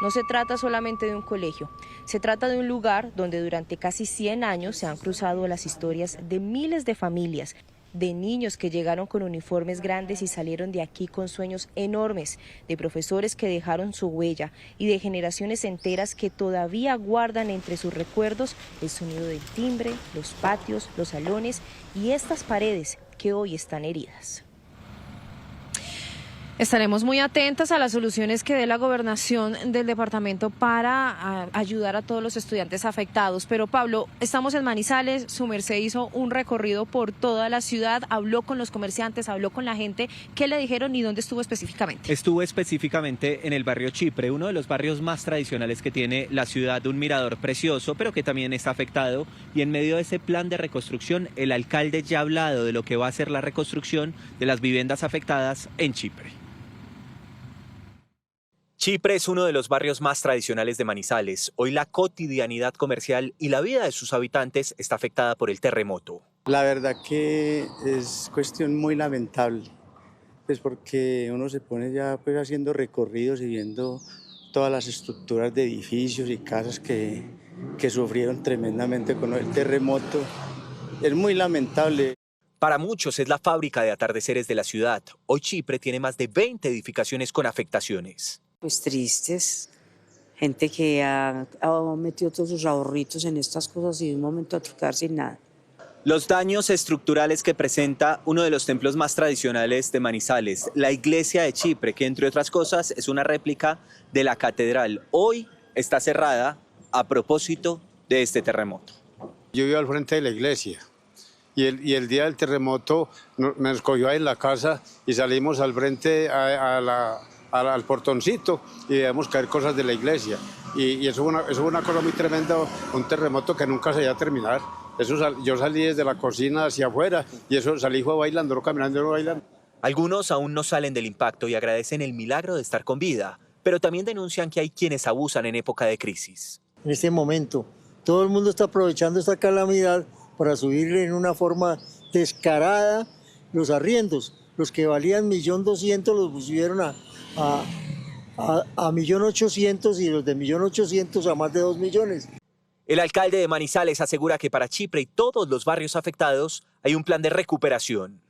Speaker 9: No se trata solamente de un colegio, se trata de un lugar donde durante casi 100 años se han cruzado las historias de miles de familias, de niños que llegaron con uniformes grandes y salieron de aquí con sueños enormes, de profesores que dejaron su huella y de generaciones enteras que todavía guardan entre sus recuerdos el sonido del timbre, los patios, los salones y estas paredes que hoy están heridas. Estaremos muy atentas a las soluciones que dé la gobernación del departamento para ayudar a todos los estudiantes afectados. Pero Pablo, estamos en Manizales, su merced hizo un recorrido por toda la ciudad, habló con los comerciantes, habló con la gente. ¿Qué le dijeron y dónde estuvo específicamente?
Speaker 8: Estuvo específicamente en el barrio Chipre, uno de los barrios más tradicionales que tiene la ciudad, un mirador precioso, pero que también está afectado. Y en medio de ese plan de reconstrucción, el alcalde ya ha hablado de lo que va a ser la reconstrucción de las viviendas afectadas en Chipre. Chipre es uno de los barrios más tradicionales de Manizales. Hoy la cotidianidad comercial y la vida de sus habitantes está afectada por el terremoto.
Speaker 25: La verdad que es cuestión muy lamentable.
Speaker 10: pues porque uno se pone ya pues haciendo recorridos y viendo todas las estructuras de edificios y casas que sufrieron tremendamente con el terremoto. Es muy lamentable.
Speaker 8: Para muchos es la fábrica de atardeceres de la ciudad. Hoy Chipre tiene más de 20 edificaciones con afectaciones.
Speaker 13: Pues tristes, gente que ha metido todos sus ahorritos en estas cosas y de un momento a otro quedar sin nada.
Speaker 8: Los daños estructurales que presenta uno de los templos más tradicionales de Manizales, la iglesia de Chipre, que entre otras cosas es una réplica de la catedral. Hoy está cerrada a propósito de este terremoto.
Speaker 14: Yo vivo al frente de la iglesia y el día del terremoto me escogió ahí en la casa y salimos al frente al portoncito y debemos caer cosas de la iglesia. Y eso fue una cosa muy tremenda, un terremoto que nunca se iba a terminar. Yo salí desde la cocina hacia afuera y eso salí fue bailando, no caminando, no bailando.
Speaker 8: Algunos aún no salen del impacto y agradecen el milagro de estar con vida, pero también denuncian que hay quienes abusan en época de crisis.
Speaker 15: En este momento, todo el mundo está aprovechando esta calamidad para subir en una forma descarada los arriendos. Los que valían 1.200.000 los subieron a 1.800.000 y los de 1.800.000 a más de 2 millones.
Speaker 8: El alcalde de Manizales asegura que para Chipre y todos los barrios afectados hay un plan de recuperación.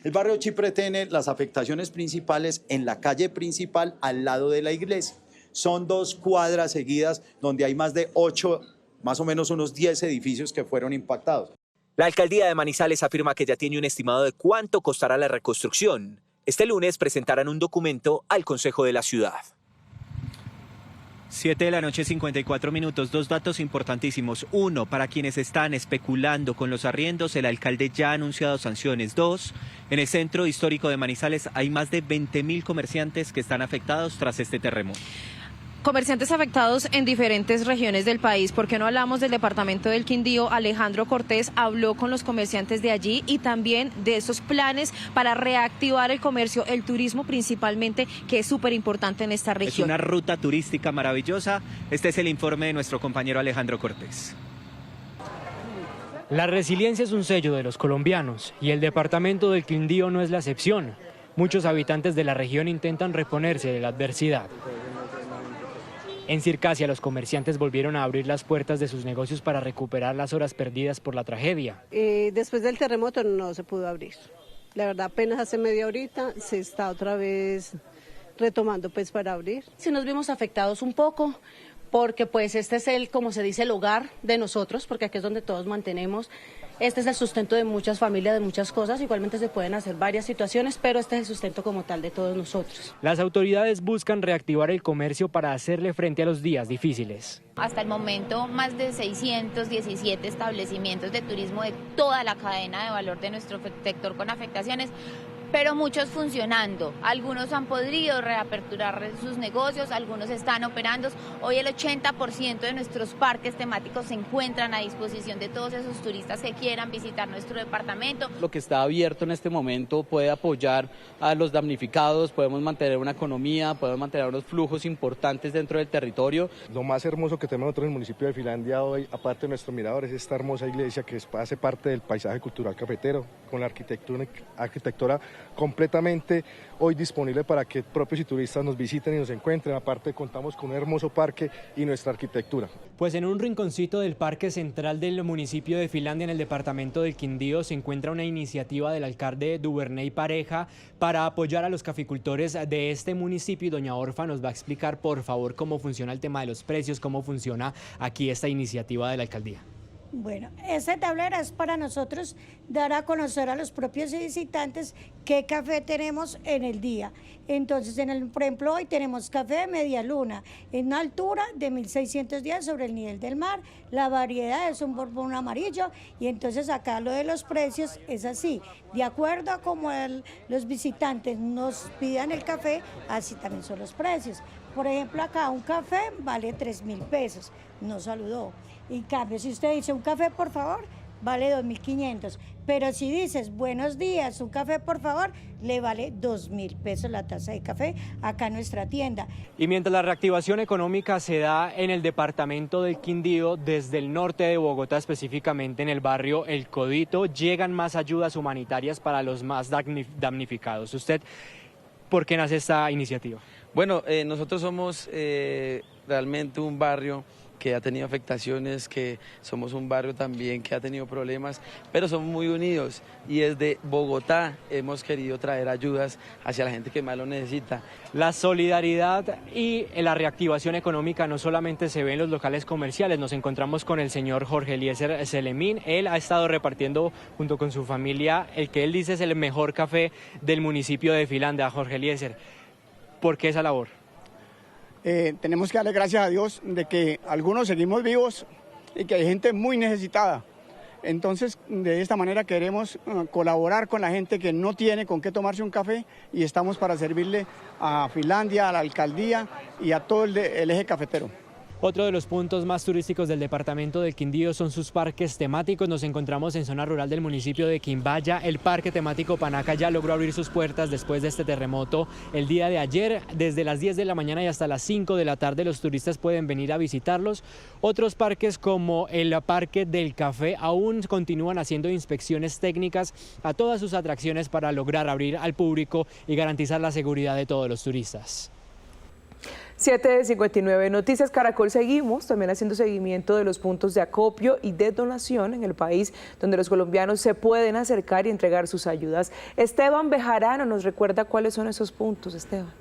Speaker 25: El barrio Chipre tiene las afectaciones principales en la calle principal al lado de la iglesia. Son 2 cuadras seguidas donde hay más de 8, más o menos unos 10 edificios que fueron impactados.
Speaker 8: La alcaldía de Manizales afirma que ya tiene un estimado de cuánto costará la reconstrucción. Este lunes presentarán un documento al Consejo de la Ciudad. 7 de la noche, 54 minutos. 2 datos importantísimos. 1, para quienes están especulando con los arriendos, el alcalde ya ha anunciado sanciones. 2, en el centro histórico de Manizales hay más de 20.000 comerciantes que están afectados tras este terremoto.
Speaker 9: Comerciantes afectados en diferentes regiones del país. ¿Por qué no hablamos del departamento del Quindío? Alejandro Cortés habló con los comerciantes de allí y también de esos planes para reactivar el comercio, el turismo principalmente, que es súper importante en esta región.
Speaker 8: Es una ruta turística maravillosa. Este es el informe de nuestro compañero Alejandro Cortés.
Speaker 26: La resiliencia es un sello de los colombianos y el departamento del Quindío no es la excepción. Muchos habitantes de la región intentan reponerse de la adversidad. En Circasia, los comerciantes volvieron a abrir las puertas de sus negocios para recuperar las horas perdidas por la tragedia.
Speaker 27: Después del terremoto no se pudo abrir. La verdad, apenas hace media horita se está otra vez retomando pues para abrir.
Speaker 28: Sí nos vimos afectados un poco porque pues este es como se dice, el hogar de nosotros, porque aquí es donde todos mantenemos. Este es el sustento de muchas familias, de muchas cosas. Igualmente se pueden hacer varias situaciones, pero este es el sustento como tal de todos nosotros.
Speaker 26: Las autoridades buscan reactivar el comercio para hacerle frente a los días difíciles.
Speaker 29: Hasta el momento, más de 617 establecimientos de turismo de toda la cadena de valor de nuestro sector con afectaciones, pero muchos funcionando. Algunos han podido reaperturar sus negocios, algunos están operando. Hoy el 80% de nuestros parques temáticos se encuentran a disposición de todos esos turistas que quieran visitar nuestro departamento.
Speaker 30: Lo que está abierto en este momento puede apoyar a los damnificados, podemos mantener una economía, podemos mantener unos flujos importantes dentro del territorio.
Speaker 31: Lo más hermoso que tenemos nosotros en el municipio de Finlandia hoy, aparte de nuestro mirador, es esta hermosa iglesia que hace parte del paisaje cultural cafetero, con la arquitectura completamente hoy disponible para que propios y turistas nos visiten y nos encuentren. Aparte contamos con un hermoso parque y nuestra arquitectura.
Speaker 26: Pues en un rinconcito del Parque Central del municipio de Finlandia, en el departamento del Quindío, se encuentra una iniciativa del alcalde Duvernay Pareja para apoyar a los caficultores de este municipio. Y doña Orfa nos va a explicar, por favor, cómo funciona el tema de los precios, cómo funciona aquí esta iniciativa de la alcaldía.
Speaker 32: Bueno, esta tablera es para nosotros dar a conocer a los propios visitantes qué café tenemos en el día. Entonces, por ejemplo, hoy tenemos café de media luna, en una altura de 1.610 sobre el nivel del mar. La variedad es un borbón amarillo y entonces acá lo de los precios es así. De acuerdo a cómo los visitantes nos pidan el café, así también son los precios. Por ejemplo, acá un café vale 3.000 pesos, nos saludó. En cambio, si usted dice un café, por favor, vale 2.500. Pero si dices, buenos días, un café por favor, le vale 2.000 pesos la taza de café acá en nuestra tienda.
Speaker 26: Y mientras la reactivación económica se da en el departamento del Quindío, desde el norte de Bogotá, específicamente en el barrio El Codito, llegan más ayudas humanitarias para los más damnificados. ¿Usted por qué nace esta iniciativa?
Speaker 1: Bueno, nosotros somos realmente un barrio que ha tenido afectaciones, que somos un barrio también que ha tenido problemas, pero somos muy unidos y desde Bogotá hemos querido traer ayudas hacia la gente que más lo necesita.
Speaker 26: La solidaridad y la reactivación económica no solamente se ve en los locales comerciales. Nos encontramos con el señor Jorge Eliezer Selemín. Él ha estado repartiendo junto con su familia el que él dice es el mejor café del municipio de Finlandia. Jorge Eliezer, ¿por qué esa labor?
Speaker 2: Tenemos que darle gracias a Dios de que algunos seguimos vivos y que hay gente muy necesitada. Entonces, de esta manera queremos colaborar con la gente que no tiene con qué tomarse un café y estamos para servirle a Finlandia, a la alcaldía y a todo el eje cafetero.
Speaker 26: Otro de los puntos más turísticos del departamento del Quindío son sus parques temáticos. Nos encontramos en zona rural del municipio de Quimbaya. El parque temático Panaca ya logró abrir sus puertas después de este terremoto el día de ayer. Desde las 10 de la mañana y hasta las 5 de la tarde los turistas pueden venir a visitarlos. Otros parques como el Parque del Café aún continúan haciendo inspecciones técnicas a todas sus atracciones para lograr abrir al público y garantizar la seguridad de todos los turistas.
Speaker 3: 7:59 Noticias Caracol. Seguimos también haciendo seguimiento de los puntos de acopio y de donación en el país donde los colombianos se pueden acercar y entregar sus ayudas. Esteban Bejarano nos recuerda cuáles son esos puntos. Esteban.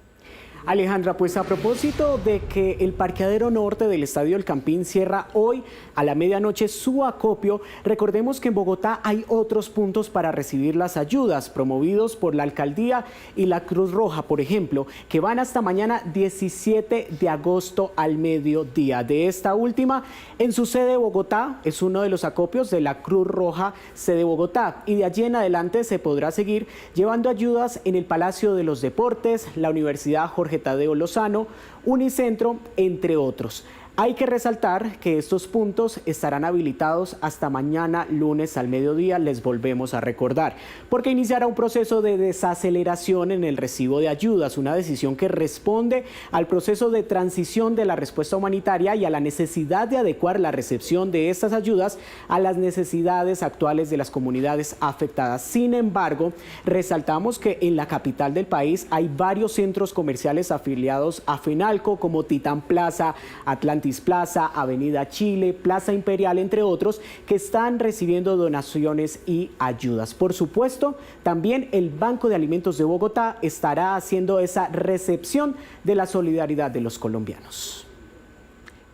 Speaker 4: Alejandra, pues a propósito de que el parqueadero norte del Estadio El Campín cierra hoy a la medianoche su acopio, recordemos que en Bogotá hay otros puntos para recibir las ayudas promovidos por la Alcaldía y la Cruz Roja, por ejemplo, que van hasta mañana 17 de agosto al mediodía. De esta última, en su sede Bogotá, es uno de los acopios de la Cruz Roja sede Bogotá, y de allí en adelante se podrá seguir llevando ayudas en el Palacio de los Deportes, la Universidad Jorge Tadeo Lozano, Unicentro, entre otros. Hay que resaltar que estos puntos estarán habilitados hasta mañana lunes al mediodía, les volvemos a recordar, porque iniciará un proceso de desaceleración en el recibo de ayudas, una decisión que responde al proceso de transición de la respuesta humanitaria y a la necesidad de adecuar la recepción de estas ayudas a las necesidades actuales de las comunidades afectadas. Sin embargo, resaltamos que en la capital del país hay varios centros comerciales afiliados a FENALCO como Titán Plaza, Atlantis Plaza, Avenida Chile, Plaza Imperial, entre otros, que están recibiendo donaciones y ayudas. Por supuesto, también el Banco de Alimentos de Bogotá estará haciendo esa recepción de la solidaridad de los colombianos.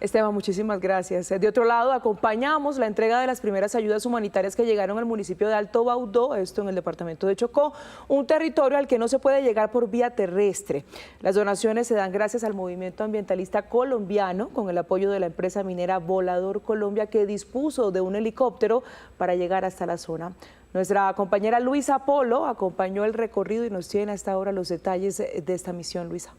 Speaker 3: Esteban, muchísimas gracias. De otro lado, acompañamos la entrega de las primeras ayudas humanitarias que llegaron al municipio de Alto Baudó, esto en el departamento de Chocó, un territorio al que no se puede llegar por vía terrestre. Las donaciones se dan gracias al movimiento ambientalista colombiano, con el apoyo de la empresa minera Volador Colombia, que dispuso de un helicóptero para llegar hasta la zona. Nuestra compañera Luisa Polo acompañó el recorrido y nos tiene hasta ahora los detalles de esta misión. Luisa.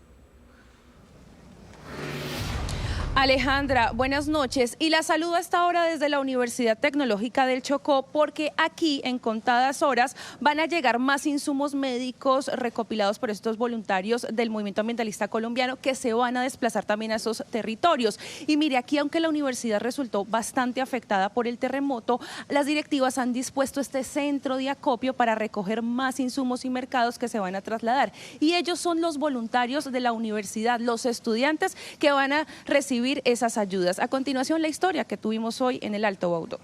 Speaker 16: Alejandra, buenas noches. Y la saludo a esta hora desde la Universidad Tecnológica del Chocó, porque aquí en contadas horas van a llegar más insumos médicos recopilados por estos voluntarios del movimiento ambientalista colombiano que se van a desplazar también a esos territorios. Y mire, aquí aunque la universidad resultó bastante afectada por el terremoto, las directivas han dispuesto este centro de acopio para recoger más insumos y mercados que se van a trasladar. Y ellos son los voluntarios de la universidad, los estudiantes que van a recibir esas ayudas. A continuación, la historia que tuvimos hoy en el Alto Baudó.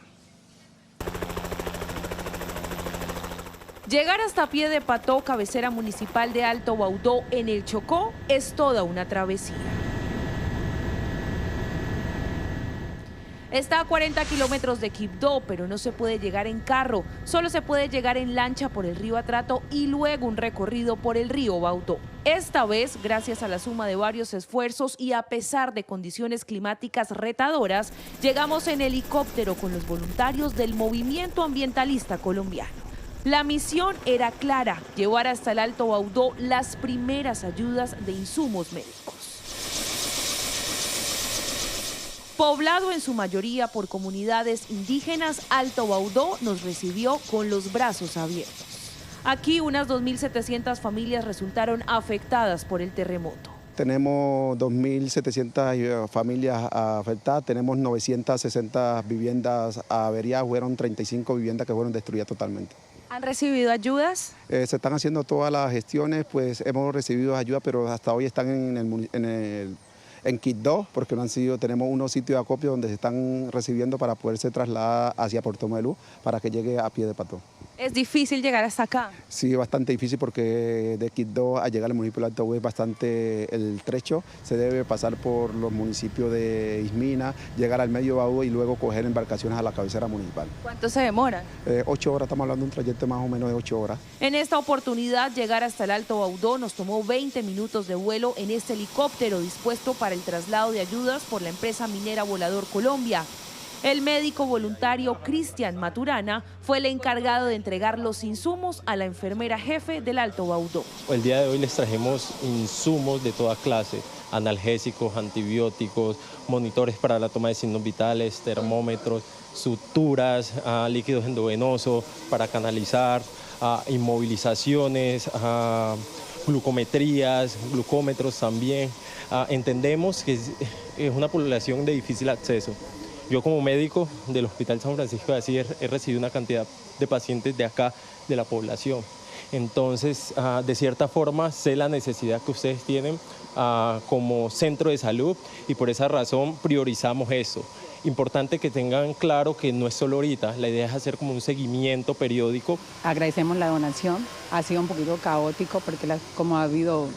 Speaker 16: Llegar hasta Piedepató, cabecera municipal de Alto Baudó, en el Chocó, es toda una travesía. Está a 40 kilómetros de Quibdó, pero no se puede llegar en carro, solo se puede llegar en lancha por el río Atrato y luego un recorrido por el río Baudó. Esta vez, gracias a la suma de varios esfuerzos y a pesar de condiciones climáticas retadoras, llegamos en helicóptero con los voluntarios del movimiento ambientalista colombiano. La misión era clara, llevar hasta el Alto Baudó las primeras ayudas de insumos médicos. Poblado en su mayoría por comunidades indígenas, Alto Baudó nos recibió con los brazos abiertos. Aquí unas 2.700 familias resultaron afectadas por el terremoto.
Speaker 5: Tenemos 2.700 familias afectadas, tenemos 960 viviendas averiadas, fueron 35 viviendas que fueron destruidas totalmente.
Speaker 16: ¿Han recibido ayudas?
Speaker 5: Se están haciendo todas las gestiones, pues hemos recibido ayuda, pero hasta hoy están en Quibdó, porque no han sido, tenemos unos sitios de acopio donde se están recibiendo para poderse trasladar hacia Puerto Melú para que llegue a pie de pato.
Speaker 16: ¿Es difícil llegar hasta acá?
Speaker 5: Sí, bastante difícil porque de Quibdó a llegar al municipio de Alto Baudó es bastante el trecho. Se debe pasar por los municipios de Ismina, llegar al medio Baudó y luego coger embarcaciones a la cabecera municipal.
Speaker 16: ¿Cuánto se demora?
Speaker 5: 8 horas, estamos hablando de un trayecto más o menos de 8 horas.
Speaker 16: En esta oportunidad, llegar hasta el Alto Baudó nos tomó 20 minutos de vuelo en este helicóptero dispuesto para el traslado de ayudas por la empresa minera Volador Colombia. El médico voluntario Cristian Maturana fue el encargado de entregar los insumos a la enfermera jefe del Alto Baudó.
Speaker 6: El día de hoy les trajimos insumos de toda clase, analgésicos, antibióticos, monitores para la toma de signos vitales, termómetros, suturas, líquidos endovenosos para canalizar, inmovilizaciones, glucometrías, glucómetros también. Entendemos que es una población de difícil acceso. Yo como médico del Hospital San Francisco de Asís he recibido una cantidad de pacientes de acá, de la población. Entonces, de cierta forma, sé la necesidad que ustedes tienen como centro de salud y por esa razón priorizamos eso. Importante que tengan claro que no es solo ahorita, la idea es hacer como un seguimiento periódico.
Speaker 7: Agradecemos la donación, ha sido un poquito caótico porque como ha habido,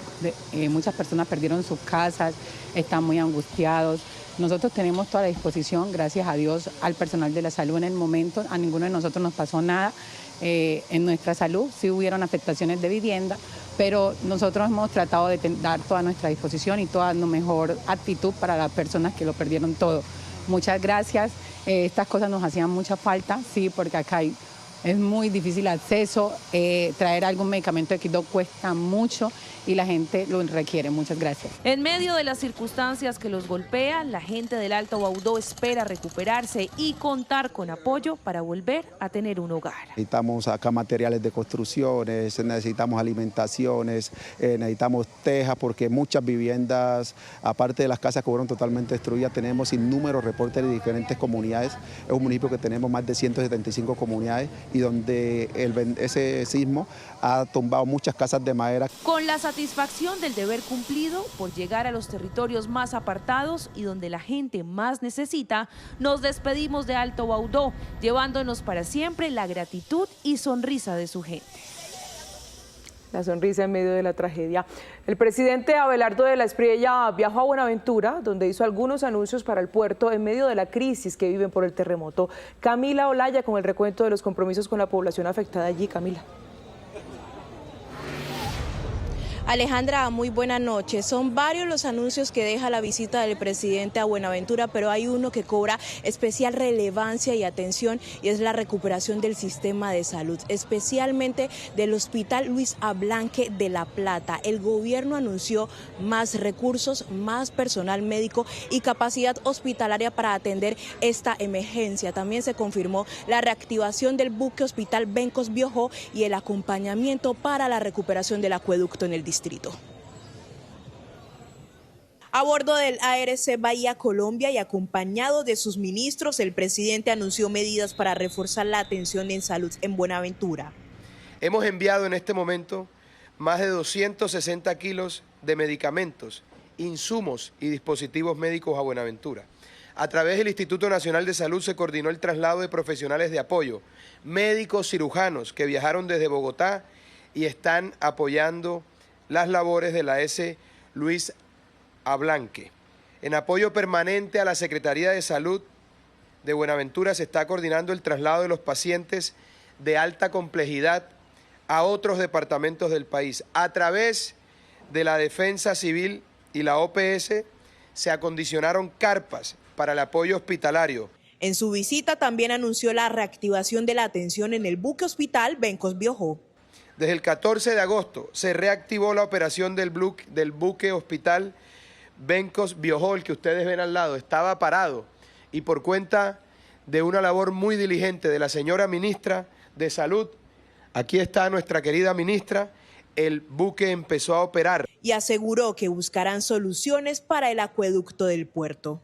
Speaker 7: muchas personas perdieron sus casas, están muy angustiados. Nosotros tenemos toda la disposición, gracias a Dios, al personal de la salud en el momento, a ninguno de nosotros nos pasó nada en nuestra salud, sí hubieron afectaciones de vivienda, pero nosotros hemos tratado de dar toda nuestra disposición y toda la mejor actitud para las personas que lo perdieron todo. Muchas gracias, estas cosas nos hacían mucha falta, sí, porque acá es muy difícil acceso, traer algún medicamento de Quibdó cuesta mucho y la gente lo requiere. Muchas gracias.
Speaker 16: En medio de las circunstancias que los golpean, la gente del Alto Baudó espera recuperarse y contar con apoyo para volver a tener un hogar.
Speaker 5: Necesitamos acá materiales de construcciones, necesitamos alimentaciones, necesitamos tejas porque muchas viviendas, aparte de las casas que fueron totalmente destruidas, tenemos innúmeros reportes de diferentes comunidades. Es un municipio que tenemos más de 175 comunidades y donde ese sismo ha tumbado muchas casas de madera.
Speaker 16: Con la satisfacción del deber cumplido por llegar a los territorios más apartados y donde la gente más necesita, nos despedimos de Alto Baudó, llevándonos para siempre la gratitud y sonrisa de su gente.
Speaker 3: La sonrisa en medio de la tragedia. El presidente Abelardo de la Espriella viajó a Buenaventura, donde hizo algunos anuncios para el puerto en medio de la crisis que viven por el terremoto. Camila Olaya con el recuento de los compromisos con la población afectada allí. Camila.
Speaker 11: Alejandra, muy buena noche. Son varios los anuncios que deja la visita del presidente a Buenaventura, pero hay uno que cobra especial relevancia y atención y es la recuperación del sistema de salud, especialmente del Hospital Luis Ablanque de La Plata. El gobierno anunció más recursos, más personal médico y capacidad hospitalaria para atender esta emergencia. También se confirmó la reactivación del buque hospital Bencos Biojó y el acompañamiento para la recuperación del acueducto en el distrito. A bordo del ARC Bahía Colombia y acompañado de sus ministros, el presidente anunció medidas para reforzar la atención en salud en Buenaventura.
Speaker 17: Hemos enviado en este momento más de 260 kilos de medicamentos, insumos y dispositivos médicos a Buenaventura. A través del Instituto Nacional de Salud se coordinó el traslado de profesionales de apoyo, médicos cirujanos que viajaron desde Bogotá y están apoyando las labores de la S. Luis Ablanque. En apoyo permanente a la Secretaría de Salud de Buenaventura se está coordinando el traslado de los pacientes de alta complejidad a otros departamentos del país. A través de la Defensa Civil y la OPS se acondicionaron carpas para el apoyo hospitalario.
Speaker 11: En su visita también anunció la reactivación de la atención en el buque hospital Bencos Biojó.
Speaker 17: Desde el 14 de agosto se reactivó la operación del buque hospital Bencos Biohol, que ustedes ven al lado, estaba parado y por cuenta de una labor muy diligente de la señora ministra de Salud, aquí está nuestra querida ministra, el buque empezó a operar.
Speaker 11: Y aseguró que buscarán soluciones para el acueducto del puerto.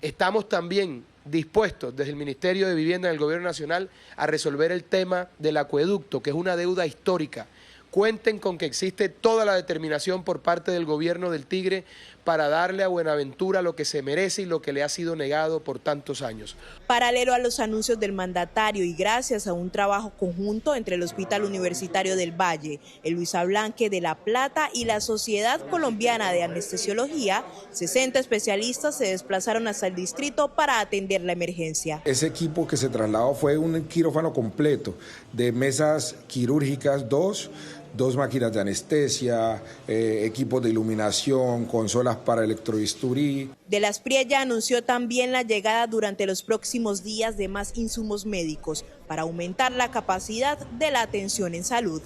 Speaker 17: Estamos también dispuestos desde el Ministerio de Vivienda del Gobierno Nacional a resolver el tema del acueducto, que es una deuda histórica. Cuenten con que existe toda la determinación por parte del gobierno del Tigre para darle a Buenaventura lo que se merece y lo que le ha sido negado por tantos años.
Speaker 11: Paralelo a los anuncios del mandatario y gracias a un trabajo conjunto entre el Hospital Universitario del Valle, el Luis Ablanque de La Plata y la Sociedad Colombiana de Anestesiología, 60 especialistas se desplazaron hasta el distrito para atender la emergencia.
Speaker 10: Ese equipo que se trasladó fue un quirófano completo de mesas quirúrgicas, dos máquinas de anestesia, equipos de iluminación, consolas para electrobisturí.
Speaker 11: De las Priella anunció también la llegada durante los próximos días de más insumos médicos para aumentar la capacidad de la atención en salud.